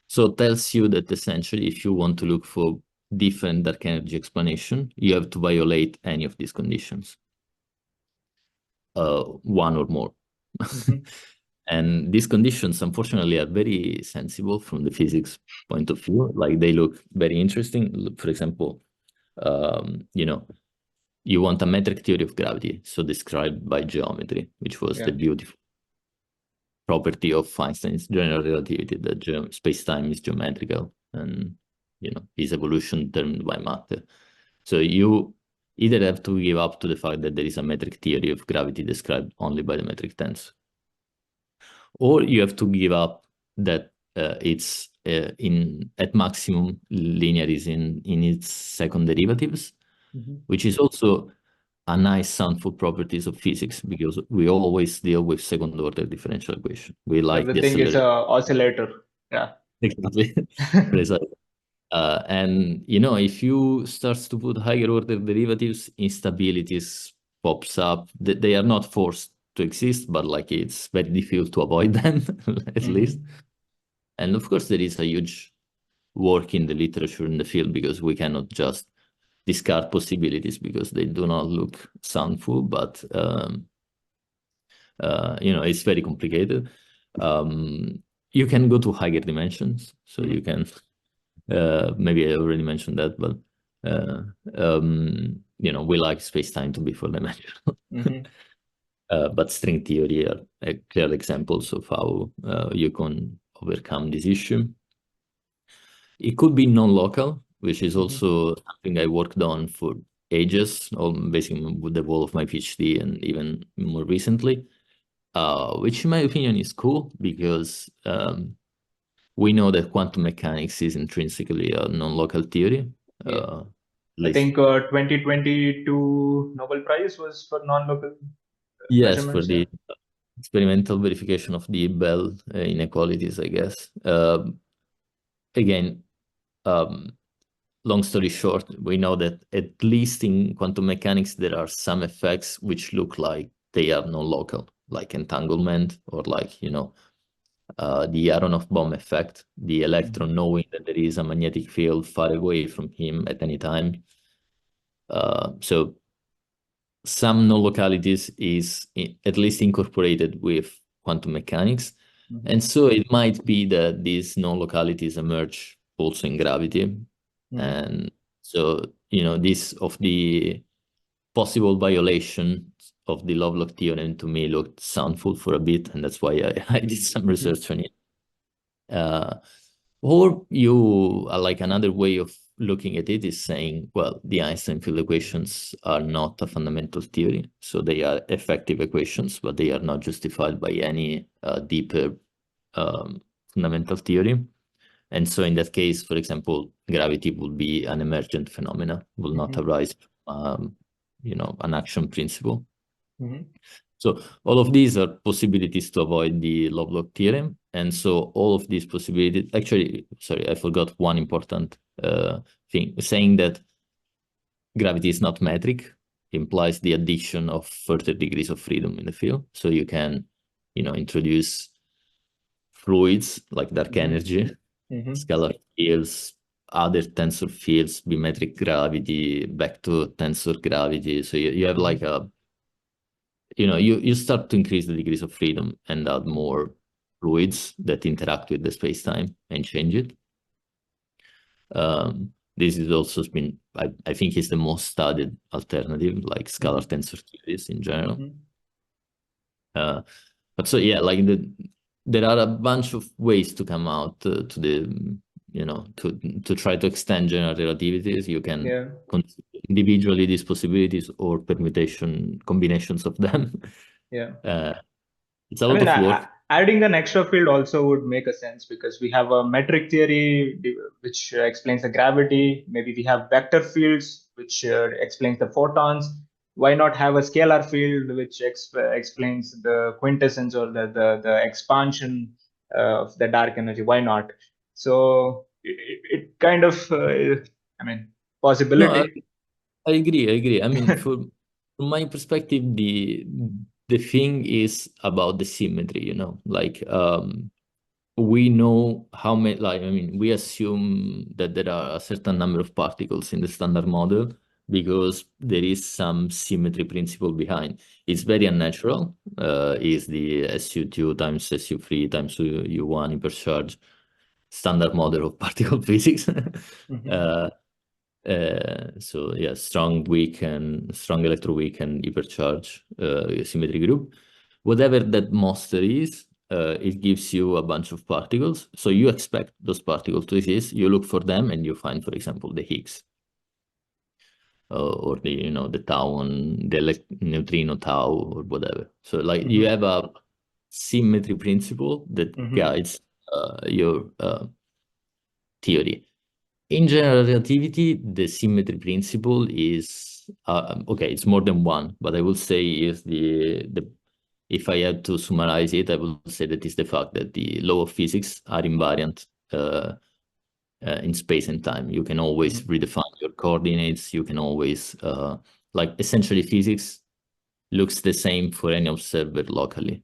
So it tells you that essentially, if you want to look for different dark energy explanation, you have to violate any of these conditions, one or more. And these conditions, unfortunately, are very sensible from the physics point of view. Like, they look very interesting. For example, you want a metric theory of gravity, so described by geometry, which was the beautiful property of Einstein's general relativity, that space-time is geometrical and is evolution termed by matter. So you either have to give up to the fact that there is a metric theory of gravity described only by the metric tensor, or you have to give up that it's at maximum linear is in its second derivatives, which is also a nice soundful properties of physics, because we always deal with second order differential equation. We like everything is an oscillator. Yeah, exactly. Precisely. And if you start to put higher order derivatives, instabilities pops up. They are not forced to exist, but like, it's very difficult to avoid them at least. And of course, there is a huge work in the literature in the field, because we cannot just discard possibilities because they do not look soundful, but it's very complicated. You can go to higher dimensions, so you can maybe I already mentioned that, but we like space-time to be four-dimensional. But string theory are clear examples of how you can overcome this issue. It could be non-local, which is also something I worked on for ages, or basically with the whole of my PhD and even more recently, which in my opinion is cool, because we know that quantum mechanics is intrinsically a non-local theory. I think 2022 Nobel Prize was for non-local yes, for measurements. the experimental verification of the Bell inequalities, I guess. Again, long story short, we know that at least in quantum mechanics, there are some effects which look like they are non-local, like entanglement, or like, the Aronoff-Bohm effect, the electron knowing that there is a magnetic field far away from him at any time. So some non-localities is at least incorporated with quantum mechanics. And so it might be that these non-localities emerge also in gravity. And so, this of the possible violation of the Lovelock theorem to me looked soundful for a bit, and that's why I did some research on it. Or like another way of looking at it is saying, well, the Einstein field equations are not a fundamental theory, so they are effective equations, but they are not justified by any deeper fundamental theory. And so in that case, for example, gravity would be an emergent phenomena, will not arise from, an action principle. So all of these are possibilities to avoid the Lovelock theorem. And so all of these possibilities, actually, sorry, I forgot one important thing. Saying that gravity is not metric implies the addition of further degrees of freedom in the field. So you can, introduce fluids like dark energy, scalar fields, other tensor fields, bimetric gravity, back to tensor gravity. So you have like you start to increase the degrees of freedom and add more fluids that interact with the space-time and change it. This is also been, I think, is the most studied alternative, like scalar tensor theories in general. But so yeah, like there are a bunch of ways to come out to the, you know, to try to extend general relativities. You can consider individually these possibilities or permutation combinations of them. It's a lot of work. Adding an extra field also would make a sense, because we have a metric theory which explains the gravity. Maybe we have vector fields which explains the photons. Why not have a scalar field which explains the quintessence or the expansion of the dark energy? Why not? So it kind of, possibility. No, I agree. I mean, from my perspective, the thing is about the symmetry, you know, like we know how many, like, I mean, we assume that there are a certain number of particles in the standard model because there is some symmetry principle behind. It's very unnatural. Is the SU2 times SU3 times U1 hypercharge standard model of particle physics. So yeah, strong electroweak and hypercharge symmetry group. Whatever that monster is, it gives you a bunch of particles. So you expect those particles to exist. You look for them, and you find, for example, the Higgs, or the, you know, the tau on the neutrino tau or whatever. So like you have a symmetry principle that guides your theory. In general relativity, the symmetry principle is okay. It's more than one, but I will say is the if I had to summarize it, I will say that is the fact that the law of physics are invariant in space and time. You can always redefine your coordinates. You can always like essentially physics looks the same for any observer locally.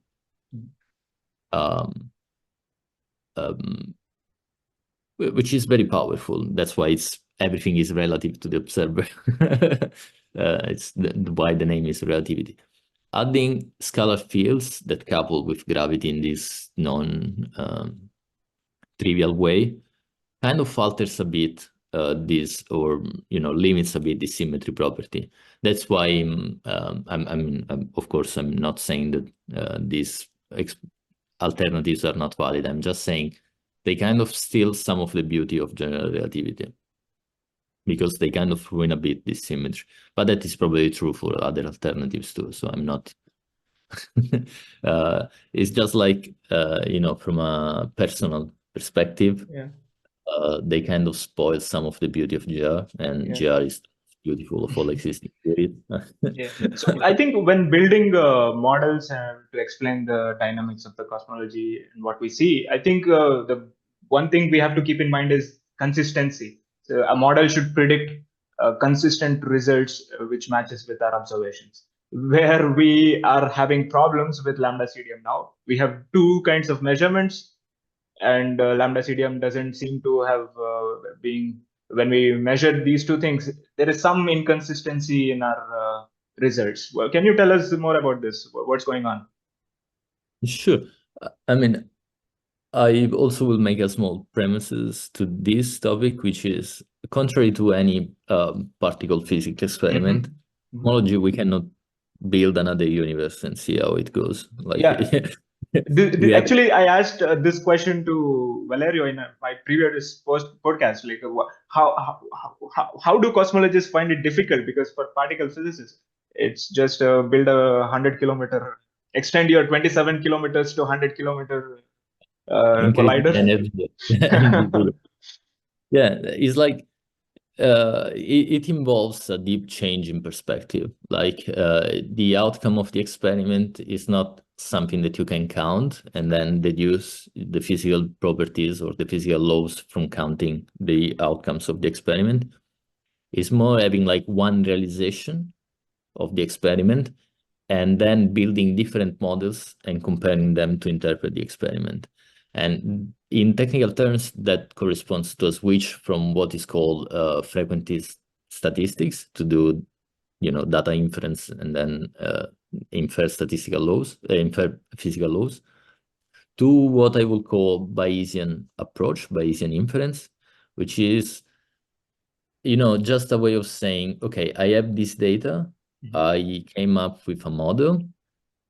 Which is very powerful. That's why everything is relative to the observer. It's why the name is relativity. Adding scalar fields that couple with gravity in this non-trivial way kind of alters a bit this, or, you know, limits a bit the symmetry property. That's why of course, I'm not saying that these alternatives are not valid. I'm just saying they kind of steal some of the beauty of general relativity, because they kind of ruin a bit this symmetry. But that is probably true for other alternatives too. So I'm not. It's just like, you know, from a personal perspective, they kind of spoil some of the beauty of GR, and GR is beautiful of all existing theories. So I think when building models to explain the dynamics of the cosmology and what we see, I think the one thing we have to keep in mind is consistency. So a model should predict consistent results which matches with our observations. Where we are having problems with lambda CDM now, we have two kinds of measurements, and lambda CDM doesn't seem to have been, when we measure these two things, there is some inconsistency in our results. Well, can you tell us more about this? What's going on? Sure. I mean, I also will make a small premises to this topic, which is contrary to any particle physics experiment, cosmology, we cannot build another universe and see how it goes. Like, actually, I asked this question to Valerio in my previous podcast. Like, how do cosmologists find it difficult? Because for particle physicists, it's just build a 100-kilometer, extend your 27 kilometers to 100-kilometer collider. Yeah, it's like it involves a deep change in perspective. Like the outcome of the experiment is not something that you can count and then deduce the physical properties or the physical laws from counting the outcomes of the experiment. It's more having like one realization of the experiment and then building different models and comparing them to interpret the experiment. And in technical terms, that corresponds to a switch from what is called frequentist statistics to do, you know, data inference and then infer physical laws, to what I will call Bayesian approach, Bayesian inference, which is, just a way of saying, okay, I have this data, I came up with a model,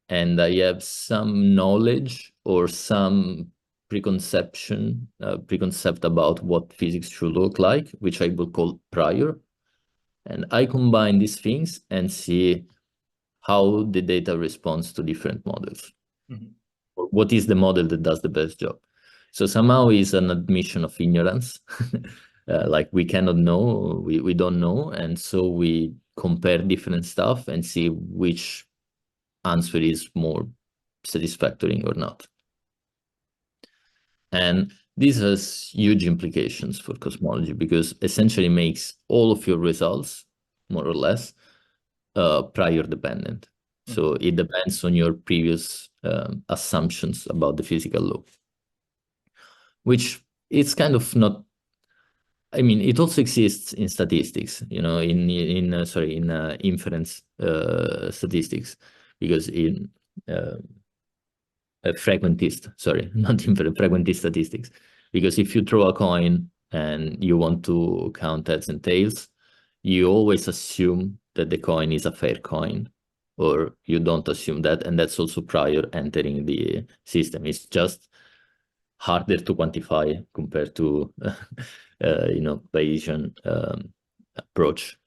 and I have some knowledge or some preconcept about what physics should look like, which I will call prior. And I combine these things and see how the data responds to different models. Or what is the model that does the best job? So somehow is an admission of ignorance. Like we cannot know, we don't know. And so we compare different stuff and see which answer is more satisfactory or not. And this has huge implications for cosmology because essentially makes all of your results, more or less, prior dependent. So it depends on your previous assumptions about the physical law, which it's kind of not. I mean, it also exists in statistics, in inference statistics, because in frequentist statistics, because if you throw a coin and you want to count heads and tails, you always assume that the coin is a fair coin, or you don't assume that, and that's also prior entering the system. It's just harder to quantify compared to Bayesian approach.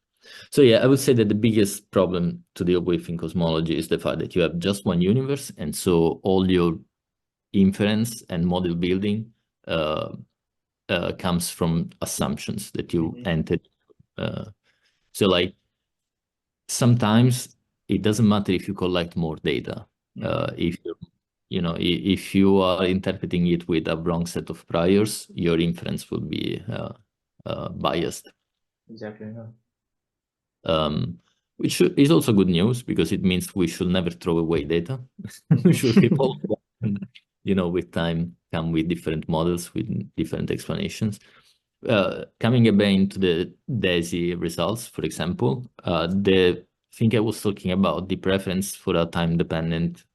So yeah, I would say that the biggest problem to deal with in cosmology is the fact that you have just one universe, and so all your inference and model building comes from assumptions that you entered. So like sometimes it doesn't matter if you collect more data. If you are interpreting it with a wrong set of priors, your inference will be biased. Exactly. Which is also good news because it means we should never throw away data. We should keep all, with time come with different models with different explanations. Coming again to the DESI results, for example, the thing I was talking about, the preference for a time-dependent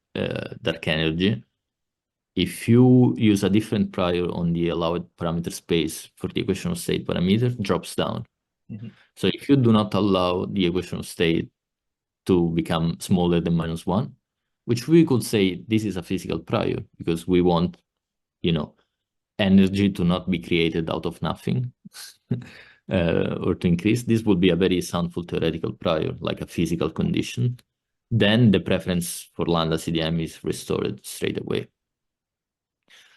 dark energy, if you use a different prior on the allowed parameter space for the equation of state parameter, drops down. So if you do not allow the equation of state to become smaller than -1, which we could say this is a physical prior because we want, energy to not be created out of nothing or to increase, this would be a very soundful theoretical prior, like a physical condition. Then the preference for lambda CDM is restored straight away.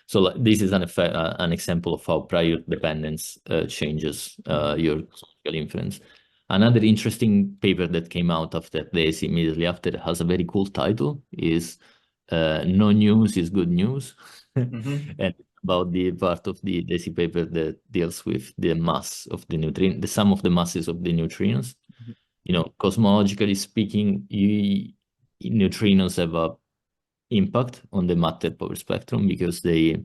So this is an example of how prior dependence changes your cosmological inference. Another interesting paper that came out of that DESI immediately after has a very cool title, is No News is Good News. And about the part of the DESI paper that deals with the mass of the neutrino, the sum of the masses of the neutrinos. Cosmologically speaking, neutrinos have a impact on the matter power spectrum because they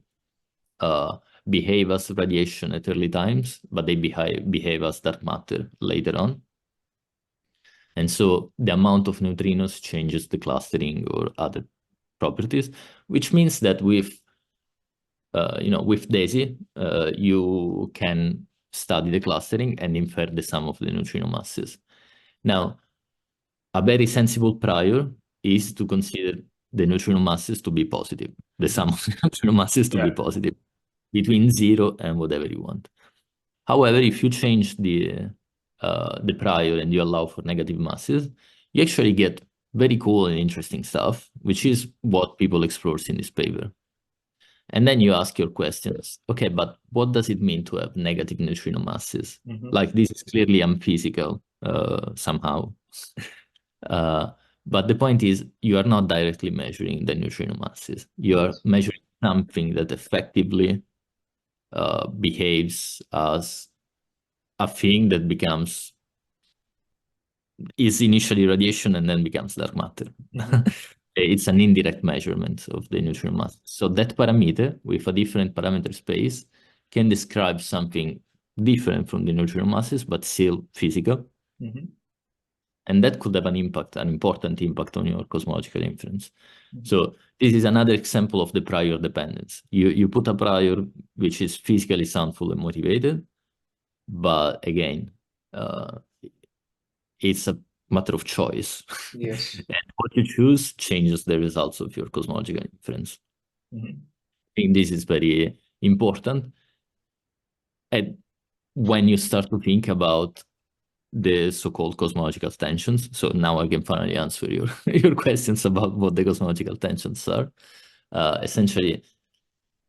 behave as radiation at early times, but they behave as dark matter later on. And so the amount of neutrinos changes the clustering or other properties, which means that with DESI, you can study the clustering and infer the sum of the neutrino masses. Now, a very sensible prior is to consider the neutrino masses to be positive, the sum of the neutrino masses to be positive, between 0 and whatever you want. However, if you change the prior and you allow for negative masses, you actually get very cool and interesting stuff, which is what people explore in this paper. And then you ask your questions, okay, but what does it mean to have negative neutrino masses? Like this is clearly unphysical somehow. But the point is, you are not directly measuring the neutrino masses. You are measuring something that effectively behaves as a thing that is initially radiation and then becomes dark matter. It's an indirect measurement of the neutrino mass. So that parameter with a different parameter space can describe something different from the neutrino masses, but still physical. and that could have an important impact on your cosmological inference. Mm-hmm. So this is another example of the prior dependence. You put a prior which is physically soundful and motivated, but again, it's a matter of choice. Yes. And what you choose changes the results of your cosmological inference. Mm-hmm. I think this is very important. And when you start to think about the so-called cosmological tensions, so now I can finally answer your, your questions about what the cosmological tensions are. Essentially,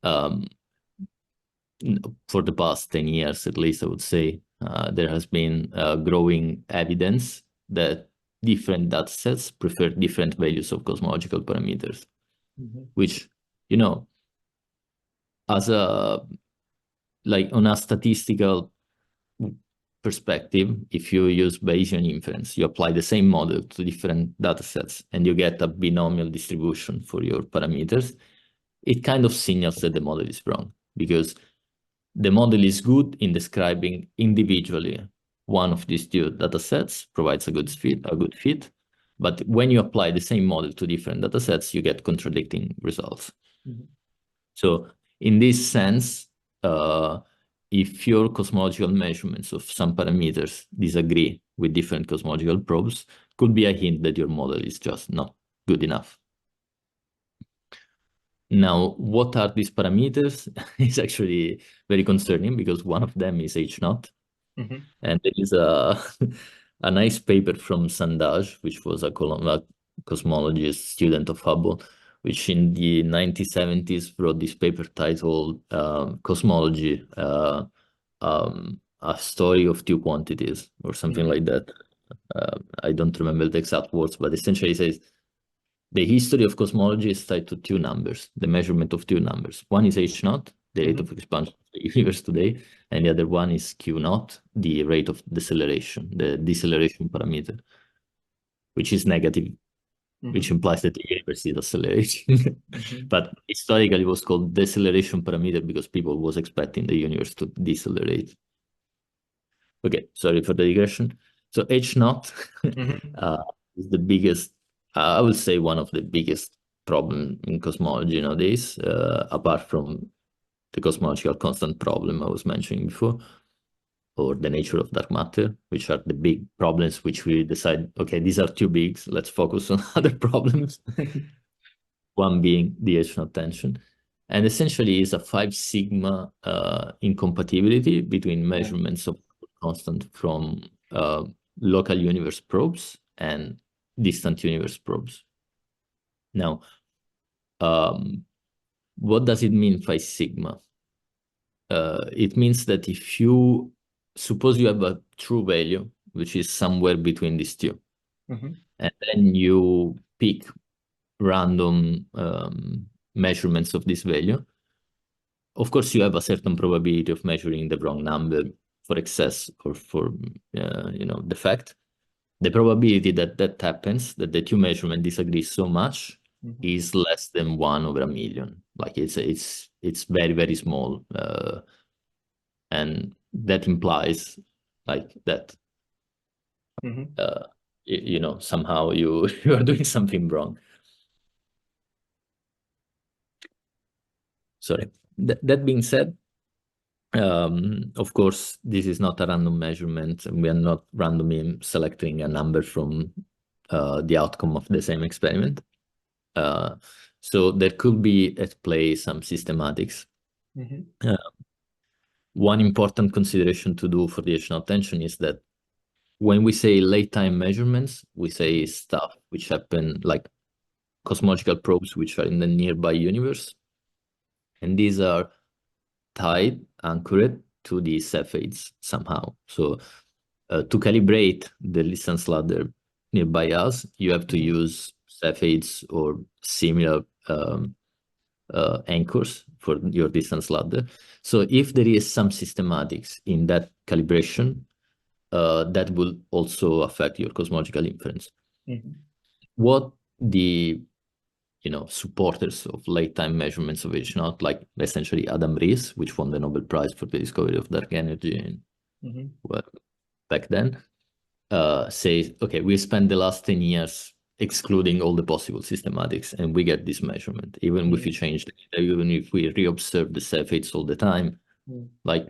for the past 10 years, at least, I would say, there has been growing evidence that different datasets prefer different values of cosmological parameters, which, you know, as a, like on a statistical perspective, if you use Bayesian inference, you apply the same model to different datasets and you get a binomial distribution for your parameters, it kind of signals that the model is wrong, because the model is good in describing individually one of these two datasets, provides a good fit, but when you apply the same model to different datasets, you get contradicting results. Mm-hmm. So in this sense, if your cosmological measurements of some parameters disagree with different cosmological probes, could be a hint that your model is just not good enough. Now, what are these parameters? It's actually very concerning, because one of them is H naught. Mm-hmm. And there is a, a nice paper from Sandaj, which was a cosmologist student of Hubble, which in the 1970s wrote this paper titled Cosmology, a story of two quantities, or something like that. I don't remember the exact words, but essentially it says, the history of cosmology is tied to two numbers, the measurement of two numbers. One is H naught, the rate of expansion of the universe today, and the other one is Q naught, the rate of deceleration, the deceleration parameter, which is negative, which implies that the universe is accelerating. But historically it was called deceleration parameter because people was expecting the universe to decelerate. Okay, sorry for the digression. So H naught is the biggest, I would say one of the biggest problem in cosmology nowadays, apart from the cosmological constant problem I was mentioning before, or the nature of dark matter, which are the big problems which we decide, okay, these are too big, so let's focus on other problems. One being the H naught tension. And essentially is a 5 sigma incompatibility between measurements of constant from local universe probes and distant universe probes. Now, what does it mean 5 sigma? It means that if you suppose you have a true value, which is somewhere between these two, and then you pick random measurements of this value, of course you have a certain probability of measuring the wrong number for excess or for defect. The probability that that happens, that the two measurements disagree so much, is less than 1/1,000,000. Like it's very, very small, and that implies like that somehow you are doing something wrong. Sorry. That being said, of course, this is not a random measurement, and we are not randomly selecting a number from the outcome of the same experiment. So there could be at play some systematics. One important consideration to do for the H naught tension is that when we say late time measurements, we say stuff which happen like cosmological probes which are in the nearby universe. And these are tied, anchored to the Cepheids somehow. So to calibrate the distance ladder nearby us, you have to use Cepheids or similar anchors for your distance ladder. So if there is some systematics in that calibration, that will also affect your cosmological inference. What the supporters of late time measurements of H naught, like essentially Adam Rees, which won the Nobel Prize for the discovery of dark energy back then, say, okay, we spent the last 10 years excluding all the possible systematics, and we get this measurement, even if we change the data, even if we reobserve the surface all the time, like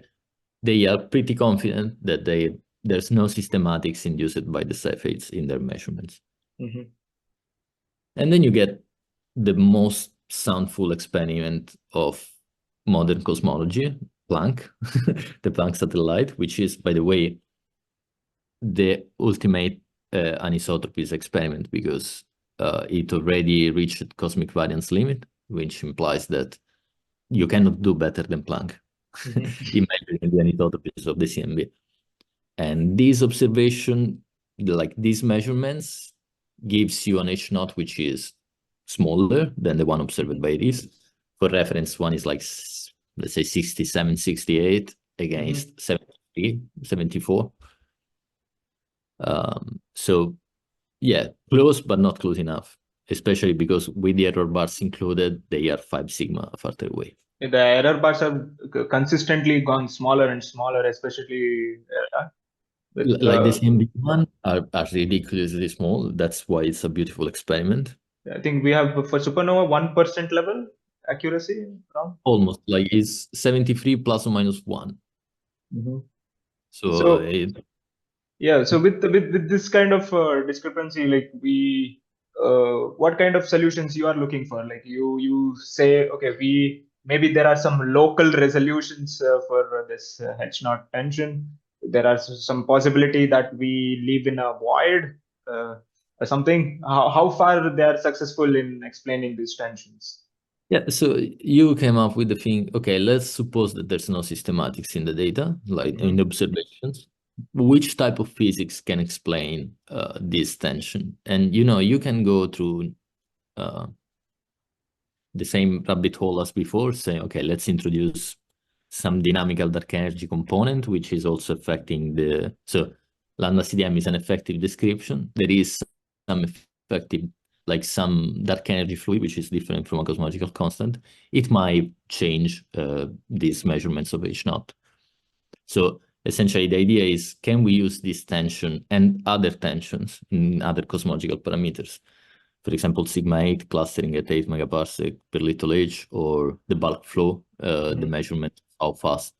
they are pretty confident that there's no systematics induced by the surface in their measurements. And then you get the most soundful experiment of modern cosmology, Planck, the Planck satellite, which is, by the way, the ultimate anisotropies experiment, because it already reached cosmic variance limit, which implies that you cannot do better than Planck in measuring the anisotropies of the CMB. And this observation, like these measurements, gives you an H naught which is smaller than the one observed by this. For reference, one is like, let's say 67, 68 against 73, 74. So yeah, close, but not close enough, especially because with the error bars included, they are 5 sigma farther away. The error bars have consistently gone smaller and smaller, especially with, like the CMB one are ridiculously small. That's why it's a beautiful experiment. I think we have for supernova 1% level accuracy around. Almost, like it's 73 plus or minus 1. So yeah, so with this kind of discrepancy, like we what kind of solutions you are looking for? Like you say, okay, we maybe there are some local resolutions for this H naught tension. There are some possibility that we live in a void or something. How far they are successful in explaining these tensions? Yeah, so you came up with the thing, okay, let's suppose that there's no systematics in the data, like in the observations. Which type of physics can explain this tension? And you can go through the same rabbit hole as before, saying, okay, let's introduce some dynamical dark energy component, which is also affecting so lambda CDM is an effective description. There is some effective, like some dark energy fluid, which is different from a cosmological constant. It might change these measurements of H naught. So essentially the idea is, can we use this tension and other tensions in other cosmological parameters? For example, sigma 8 clustering at 8 megaparsec per little h, or the bulk flow, the measurement of how fast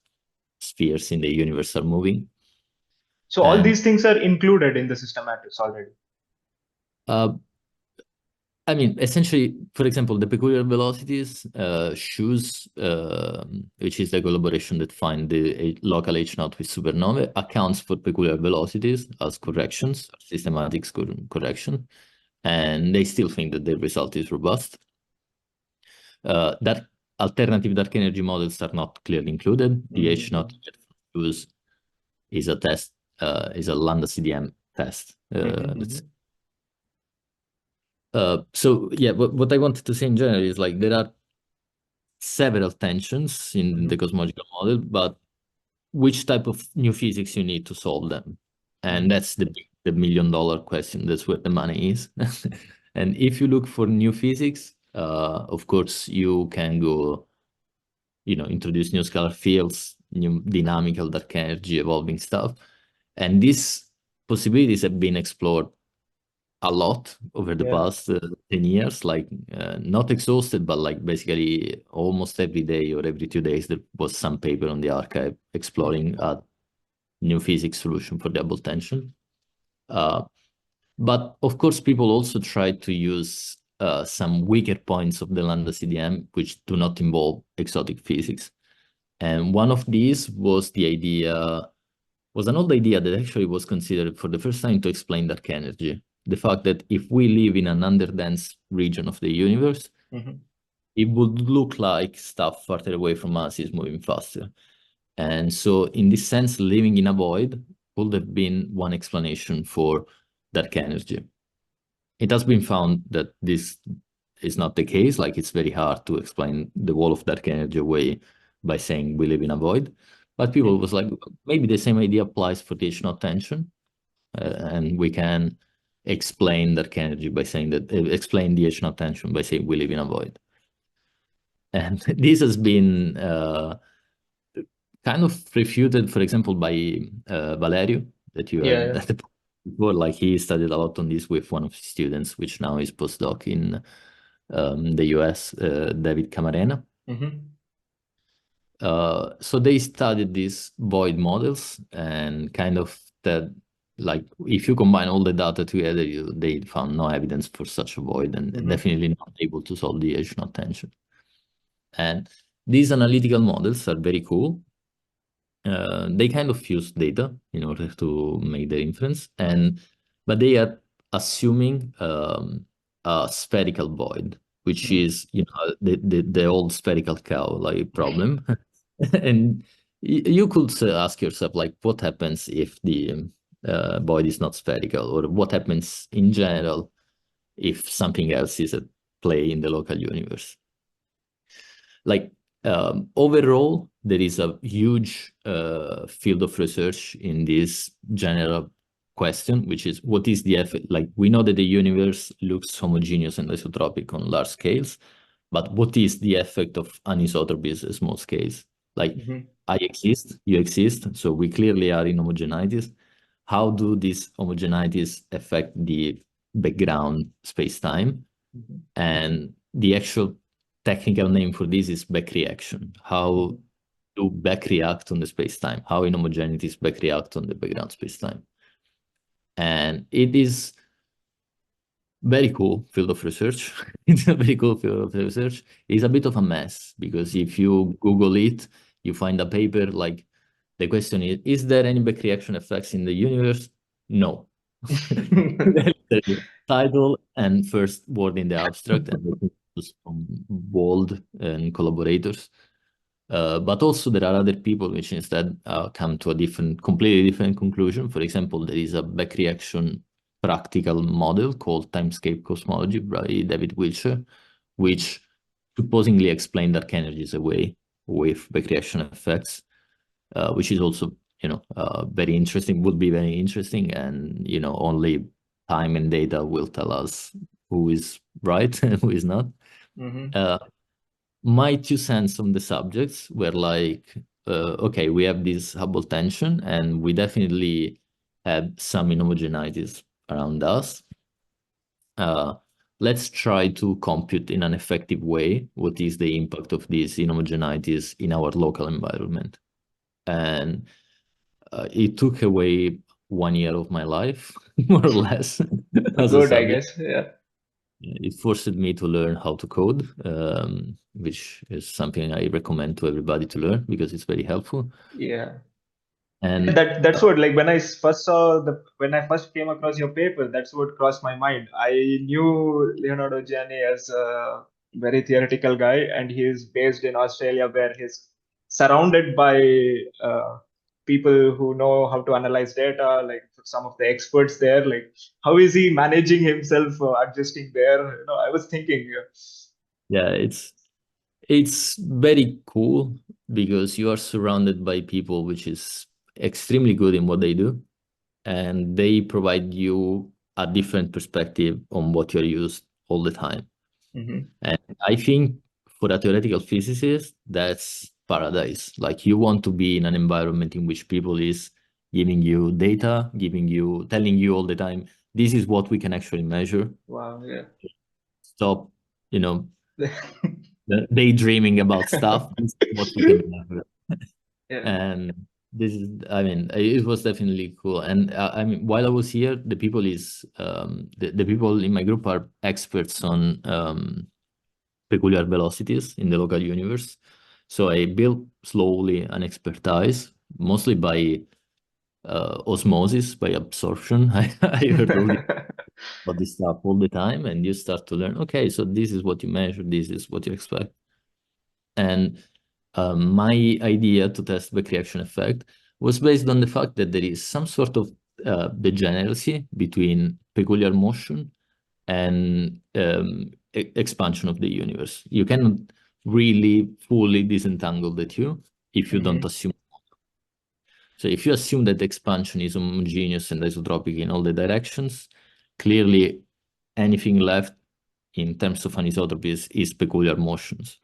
spheres in the universe are moving. So all these things are included in the systematics already. I mean, essentially, for example, the peculiar velocities, shoes, which is the collaboration that find the local H naught with supernovae, accounts for peculiar velocities as corrections, systematics correction, and they still think that the result is robust. That alternative dark energy models are not clearly included. The H naught shoes is a test, is a lambda CDM test. So yeah, what I wanted to say in general is, like, there are several tensions in the cosmological model, but which type of new physics you need to solve them? And that's the $1 million question. That's where the money is. And if you look for new physics, of course, you can go, introduce new scalar fields, new dynamical dark energy, evolving stuff. And these possibilities have been explored a lot over the past 10 years, like not exhausted, but like basically almost every day or every 2 days there was some paper on the archive exploring a new physics solution for double tension. But of course, people also try to use some weaker points of the lambda CDM, which do not involve exotic physics. And one of these was an old idea that actually was considered for the first time to explain dark energy. The fact that if we live in an underdense region of the universe, it would look like stuff farther away from us is moving faster. And so in this sense, living in a void would have been one explanation for dark energy. It has been found that this is not the case. Like, it's very hard to explain the wall of dark energy away by saying we live in a void. But people was like, maybe the same idea applies for the H naught tension. And we can explain dark energy by saying that, explain the H naught tension by saying we live in a void. And this has been kind of refuted, for example, by Valerio, that you had. before, like he studied a lot on this with one of his students, which now is postdoc in the US, David Camarena. So they studied these void models and kind of that, like if you combine all the data together, they found no evidence for such a void, and definitely not able to solve the H0 tension. And these analytical models are very cool. They kind of fuse data in order to make their inference, but they are assuming a spherical void, which is the old spherical cow like problem. And you could ask yourself, like, what happens if the void is not spherical, or what happens in general if something else is at play in the local universe? Like, overall, there is a huge field of research in this general question, which is what is the effect? Like, we know that the universe looks homogeneous and isotropic on large scales, but what is the effect of anisotropies at small scales? Like, I exist, you exist, so we clearly are in homogeneities. How do these homogeneities affect the background space-time? And the actual technical name for this is back reaction. How do back react on the space-time? How inhomogeneities back react on the background space-time? And it is very cool field of research. It's a very cool field of research. It's a bit of a mess because if you Google it, you find a paper like the question is there any back reaction effects in the universe? No. The title and first word in the abstract, and it was from Wald and collaborators. But also there are other people which instead come to a completely different conclusion. For example, there is a back reaction practical model called timescape cosmology by David Wiltshire, which supposedly explained dark energies away with back reaction effects, which is also, very interesting, would be very interesting. And, only time and data will tell us who is right and who is not. My 2 cents on the subjects were like, okay, we have this Hubble tension, and we definitely have some inhomogeneities around us. Let's try to compute in an effective way what is the impact of these inhomogeneities in our local environment. And it took away 1 year of my life, more or less. As a Good, I subject. guess. Yeah. It forced me to learn how to code, which is something I recommend to everybody to learn because it's very helpful. Yeah. And That's what, like, when I first came across your paper, that's what crossed my mind. I knew Leonardo Giani as a very theoretical guy, and he is based in Australia, where he's surrounded by people who know how to analyze data, like some of the experts there. Like, how is he managing himself, adjusting there? I was thinking. yeah, it's very cool because you are surrounded by people which is extremely good in what they do, and they provide you a different perspective on what you're used all the time. And I think for a theoretical physicist, that's paradise. Like, you want to be in an environment in which people is giving you data, telling you all the time, this is what we can actually measure. Wow. Yeah. Stop, daydreaming about stuff. This is what we can measure. Yeah. And this is, I mean, it was definitely cool. And I mean, while I was here, the people the people in my group are experts on peculiar velocities in the local universe. So I built slowly an expertise, mostly by osmosis, by absorption. I heard all about this stuff all the time, and you start to learn, okay, so this is what you measure, this is what you expect. And my idea to test back reaction effect was based on the fact that there is some sort of degeneracy between peculiar motion and expansion of the universe. You cannot really fully disentangle the two if you don't assume. So if you assume that expansion is homogeneous and isotropic in all the directions, clearly anything left in terms of anisotropies is peculiar motions.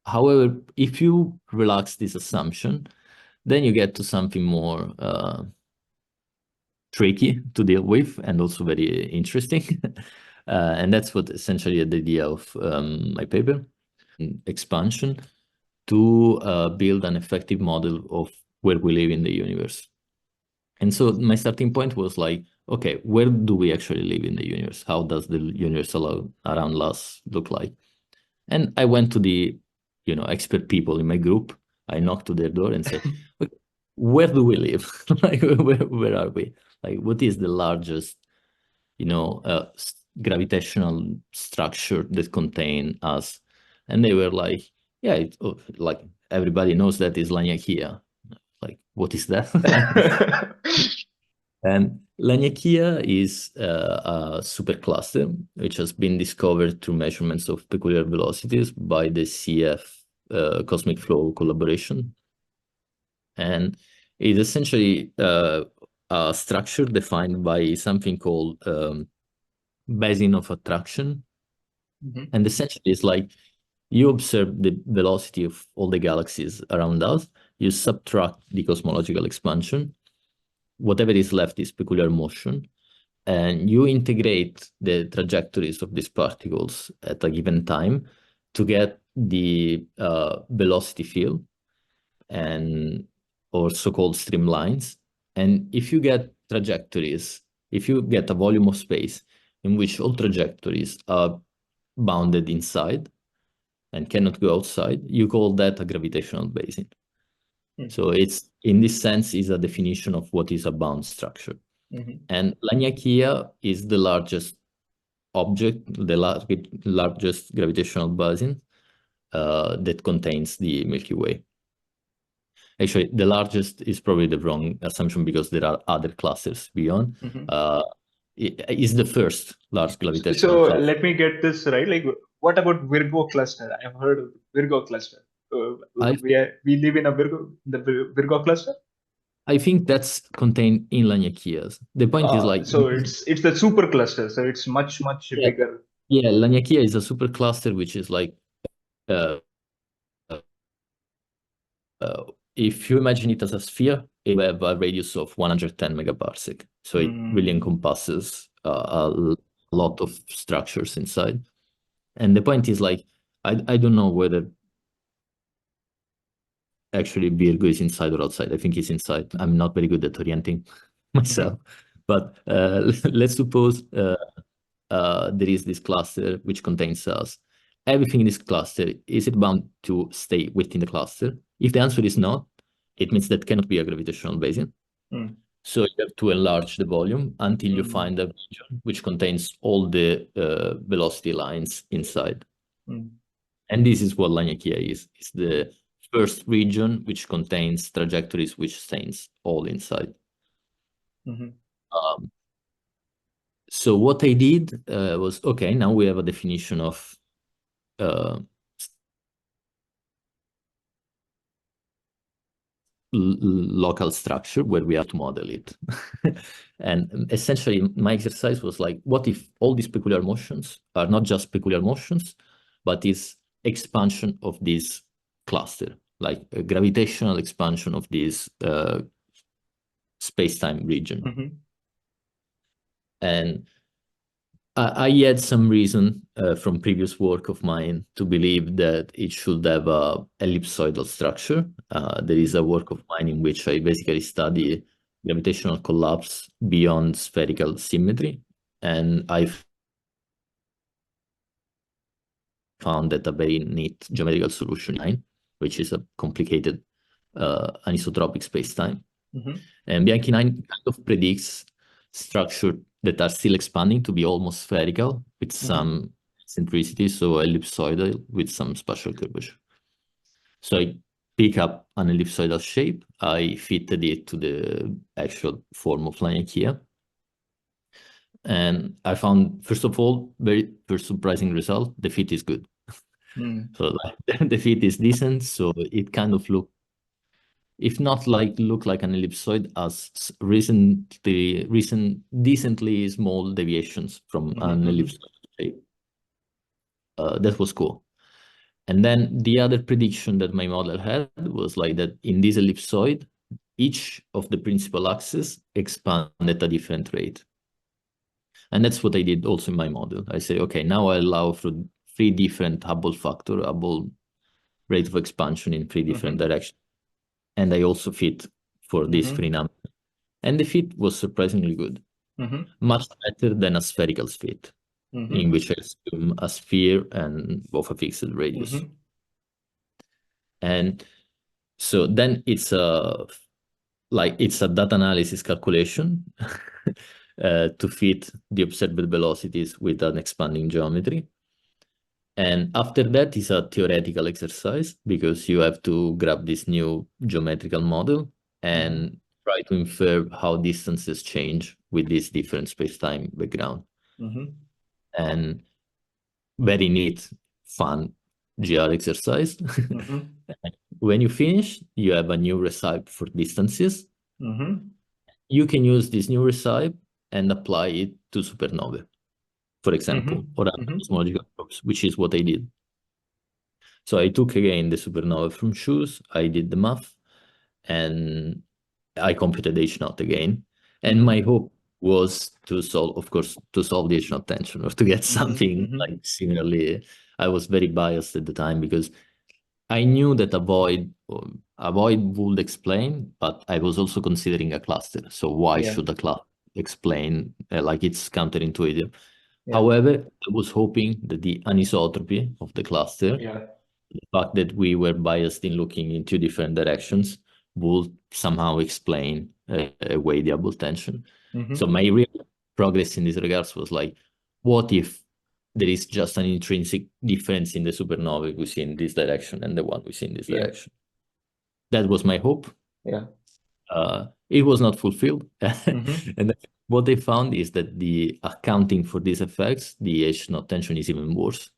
However, if you relax this assumption, then you get to something more tricky to deal with and also very interesting. And that's what essentially the idea of my paper, expansion, to build an effective model of where we live in the universe. And so my starting point was like, okay, where do we actually live in the universe? How does the universe around us look like? And I went to the, expert people in my group. I knocked to their door and said, okay, where do we live? Like, where are we? Like, what is the largest, gravitational structure that contain us? And they were like, yeah, like everybody knows that is Laniakea. Like, what is that? And Laniakea is a supercluster which has been discovered through measurements of peculiar velocities by the CF cosmic flow collaboration. And it's essentially a structure defined by something called basin of attraction. And essentially it's like you observe the velocity of all the galaxies around us, you subtract the cosmological expansion, whatever is left is peculiar motion, and you integrate the trajectories of these particles at a given time to get the velocity field and or so-called streamlines. And if you get trajectories, if you get a volume of space in which all trajectories are bounded inside and cannot go outside, you call that a gravitational basin. So it's, in this sense, is a definition of what is a bound structure. And Laniakea is the largest object, the largest gravitational basin that contains the Milky Way. Actually, the largest is probably the wrong assumption because there are other clusters beyond. It is the first large gravitational cluster. Let me get this right. Like, what about Virgo cluster? I've heard of Virgo cluster. We live in the Virgo cluster. I think that's contained in Laniakeas. The point is like, so it's the super cluster. So it's much bigger. Yeah, Laniakea is a supercluster, which is like, if you imagine it as a sphere, it will have a radius of 110 megaparsec. So it really encompasses a lot of structures inside. And the point is like, I don't know whether actually Virgo is inside or outside. I think it's inside. I'm not very good at orienting myself. But let's suppose there is this cluster which contains us. Everything in this cluster, is it bound to stay within the cluster? If the answer is not, it means that cannot be a gravitational basin. So you have to enlarge the volume until you find a region which contains all the velocity lines inside. And this is what Laniakea is. It's the first region which contains trajectories which stays all inside. So what I did was, okay, now we have a definition of local structure where we have to model it. And essentially my exercise was like, what if all these peculiar motions are not just peculiar motions, but is expansion of this cluster, like a gravitational expansion of this space-time region. And I had some reason from previous work of mine to believe that it should have a ellipsoidal structure. There is a work of mine in which I basically study gravitational collapse beyond spherical symmetry, and I found that a very neat geometrical solution, which is a complicated anisotropic space-time. And Bianchi 9 kind of predicts structure that are still expanding to be almost spherical with some eccentricity, so ellipsoidal with some spatial curvature. So I pick up an ellipsoidal shape, I fitted it to the actual form of Laniakea, and I found, first of all, very first surprising result, the fit is good. So the fit is decent, so it kind of look, if not like look like an ellipsoid, as decently small deviations from an ellipsoid shape. That was cool. And then the other prediction that my model had was like that in this ellipsoid, each of the principal axes expand at a different rate. And that's what I did also in my model. I say, okay, now I allow for 3 different Hubble factor, Hubble rate of expansion in 3 different directions. And I also fit for these 3 numbers. And the fit was surprisingly good, much better than a spherical fit, in which I assume a sphere and both a fixed radius. And so then it's a data analysis calculation to fit the observed velocities with an expanding geometry. And after that is a theoretical exercise, because you have to grab this new geometrical model and try to infer how distances change with this different space-time background. And very neat, fun GR exercise. When you finish, you have a new recipe for distances. You can use this new recipe and apply it to supernovae, for example, or cosmological probes, which is what I did. So I took again the supernova from shoes, I did the math, and I computed H0 again. And my hope was to solve, of course, to solve the H0 tension, or to get something like similarly. I was very biased at the time because I knew that a void would explain, but I was also considering a cluster. So why should a cluster explain? Like, it's counterintuitive. However, I was hoping that the anisotropy of the cluster, the fact that we were biased in looking in 2 different directions, would somehow explain away the Hubble tension. So my real progress in this regards was like, what if there is just an intrinsic difference in the supernovae we see in this direction and the one we see in this direction? That was my hope. It was not fulfilled. And what they found is that the accounting for these effects, the H0 tension is even worse,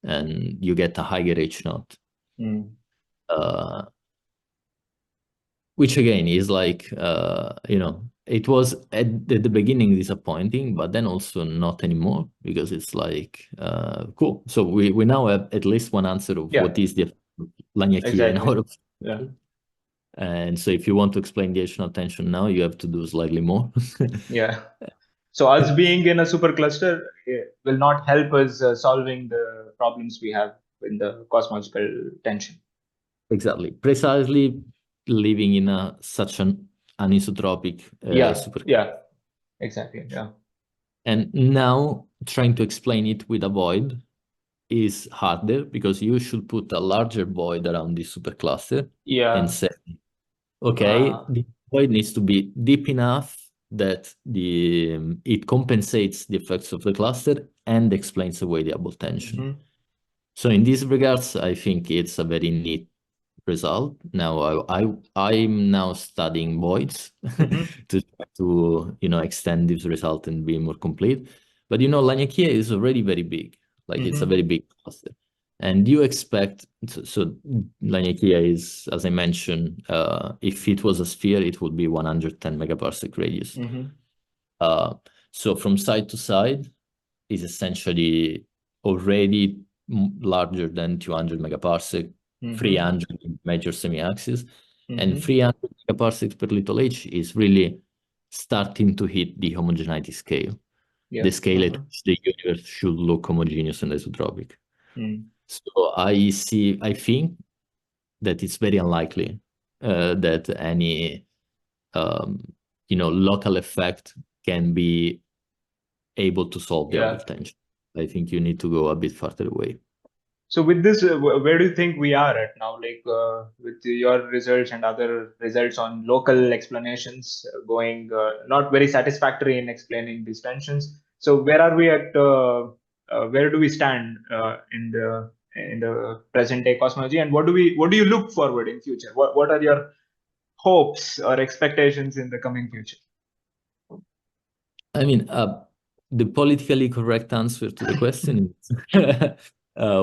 and you get a higher H0. Which again is like, it was at the beginning disappointing, but then also not anymore, because it's like, cool. So we now have at least one answer of what is the Lagrangian in our And so if you want to explain the H0 tension now, you have to do slightly more. So us being in a supercluster will not help us solving the problems we have in the cosmological tension. Exactly. Precisely living in such an anisotropic supercluster. Exactly. And now trying to explain it with a void is harder, because you should put a larger void around this supercluster and say, okay, the void needs to be deep enough that it compensates the effects of the cluster and explains away the Hubble tension. So in these regards, I think it's a very neat result. Now I'm now studying voids to extend this result and be more complete. But Lagrangian is already very big. Like, it's a very big cluster. And you expect, so Lagrangian is, as I mentioned, if it was a sphere, it would be 110 megaparsec radius. So from side to side is essentially already larger than 200 megaparsec, 300 in major semi-axis, and 300 megaparsecs per little h is really starting to hit the homogeneity scale, the scale at which the universe should look homogeneous and isotropic. So I think that it's very unlikely that any local effect can be able to solve the Hubble tension. I think you need to go a bit farther away. So with this, where do you think we are at now? Like, with your results and other results on local explanations going not very satisfactory in explaining these tensions. So where are we at? Where do we stand in the present day cosmology, and what do you look forward in future? What are your hopes or expectations in the coming future? I mean, the politically correct answer to the question is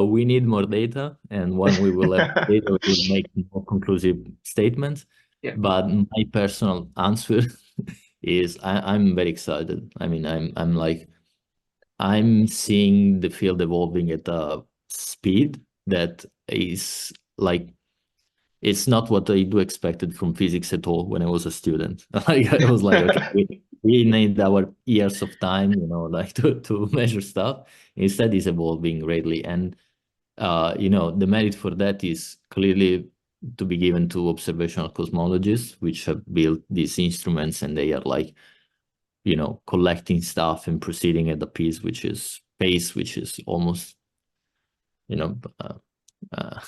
we need more data, and when we will have data, we will make more conclusive statements. But my personal answer is I'm very excited. I mean, I'm seeing the field evolving at a speed that is like it's not what I do expected from physics at all when I was a student. Like I was like, okay, we need our years of time, like to measure stuff. Instead, it's evolving greatly, and the merit for that is clearly to be given to observational cosmologists, which have built these instruments, and they are like, collecting stuff and proceeding at the pace which is almost, uh,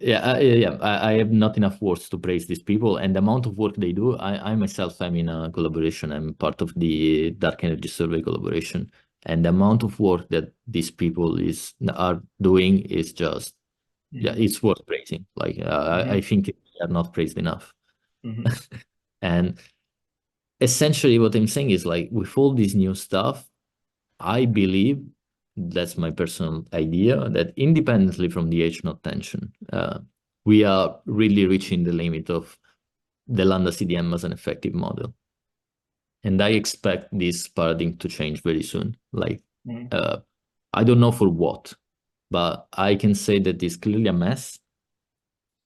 I have not enough words to praise these people and the amount of work they do. I myself am in a collaboration. I'm part of the Dark Energy Survey collaboration, and the amount of work that these people are doing is just, it's worth praising. Like I think they are not praised enough. And essentially what I'm saying is, like, with all this new stuff, I believe, that's my personal idea, that independently from the H-naught tension, we are really reaching the limit of the lambda CDM as an effective model. And I expect this paradigm to change very soon. Like, I don't know for what, but I can say that it's clearly a mess.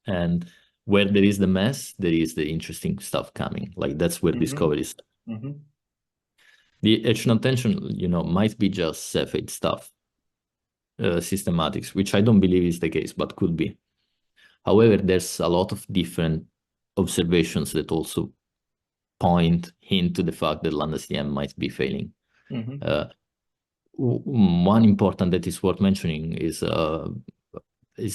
And where there is the mess, there is the interesting stuff coming. Like, that's where discovery is. The H-naught tension, might be just Cepheid stuff, systematics, which I don't believe is the case, but could be. However, there's a lot of different observations that also hint to the fact that lambda CDM might be failing. One important that is worth mentioning is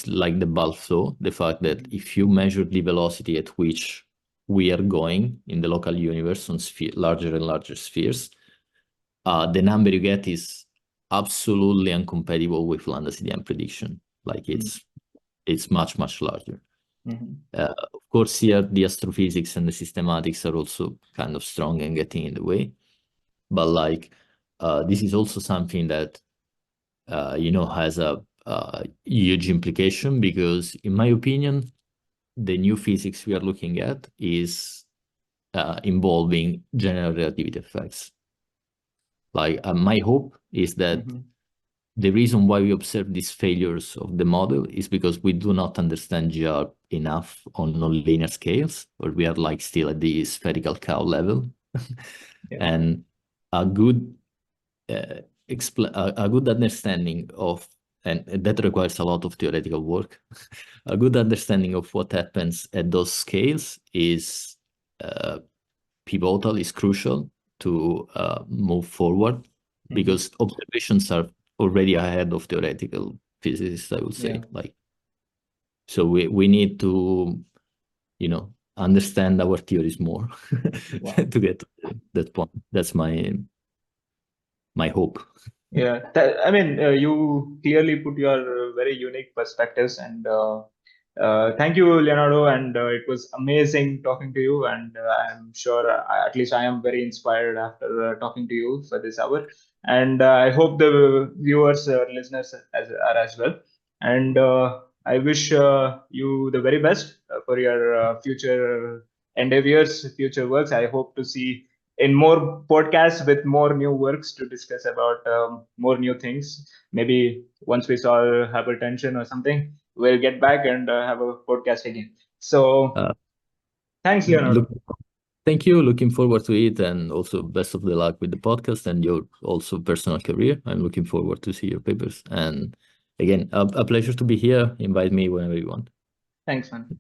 like the bulk flow, the fact that if you measure the velocity at which we are going in the local universe on larger and larger spheres, the number you get is absolutely incompatible with lambda CDM prediction. Like it's much, much larger. Of course, here the astrophysics and the systematics are also kind of strong and getting in the way. But like, this is also something that, has a huge implication, because in my opinion, the new physics we are looking at is involving general relativity effects. Like, my hope is that the reason why we observe these failures of the model is because we do not understand GR enough on nonlinear scales, or we are like still at the spherical cow level. And a good understanding of, and that requires a lot of theoretical work, a good understanding of what happens at those scales is pivotal, is crucial to move forward, because observations are already ahead of theoretical physicists, I would say. Like, so we need to, understand our theories more to get to that point. That's my hope. I mean, you clearly put your very unique perspectives, and thank you, Leonardo. And it was amazing talking to you. And I'm sure, at least I am very inspired after talking to you for this hour. And I hope the viewers or listeners are as well. And I wish you the very best for your future endeavors, future works. I hope to see in more podcasts with more new works to discuss about more new things. Maybe once we solve hypertension or something, we'll get back and have a podcast again. So thanks, Leonardo. Thank you. Looking forward to it, and also best of the luck with the podcast and your also personal career. I'm looking forward to see your papers. And again, a pleasure to be here. Invite me whenever you want. Thanks, man.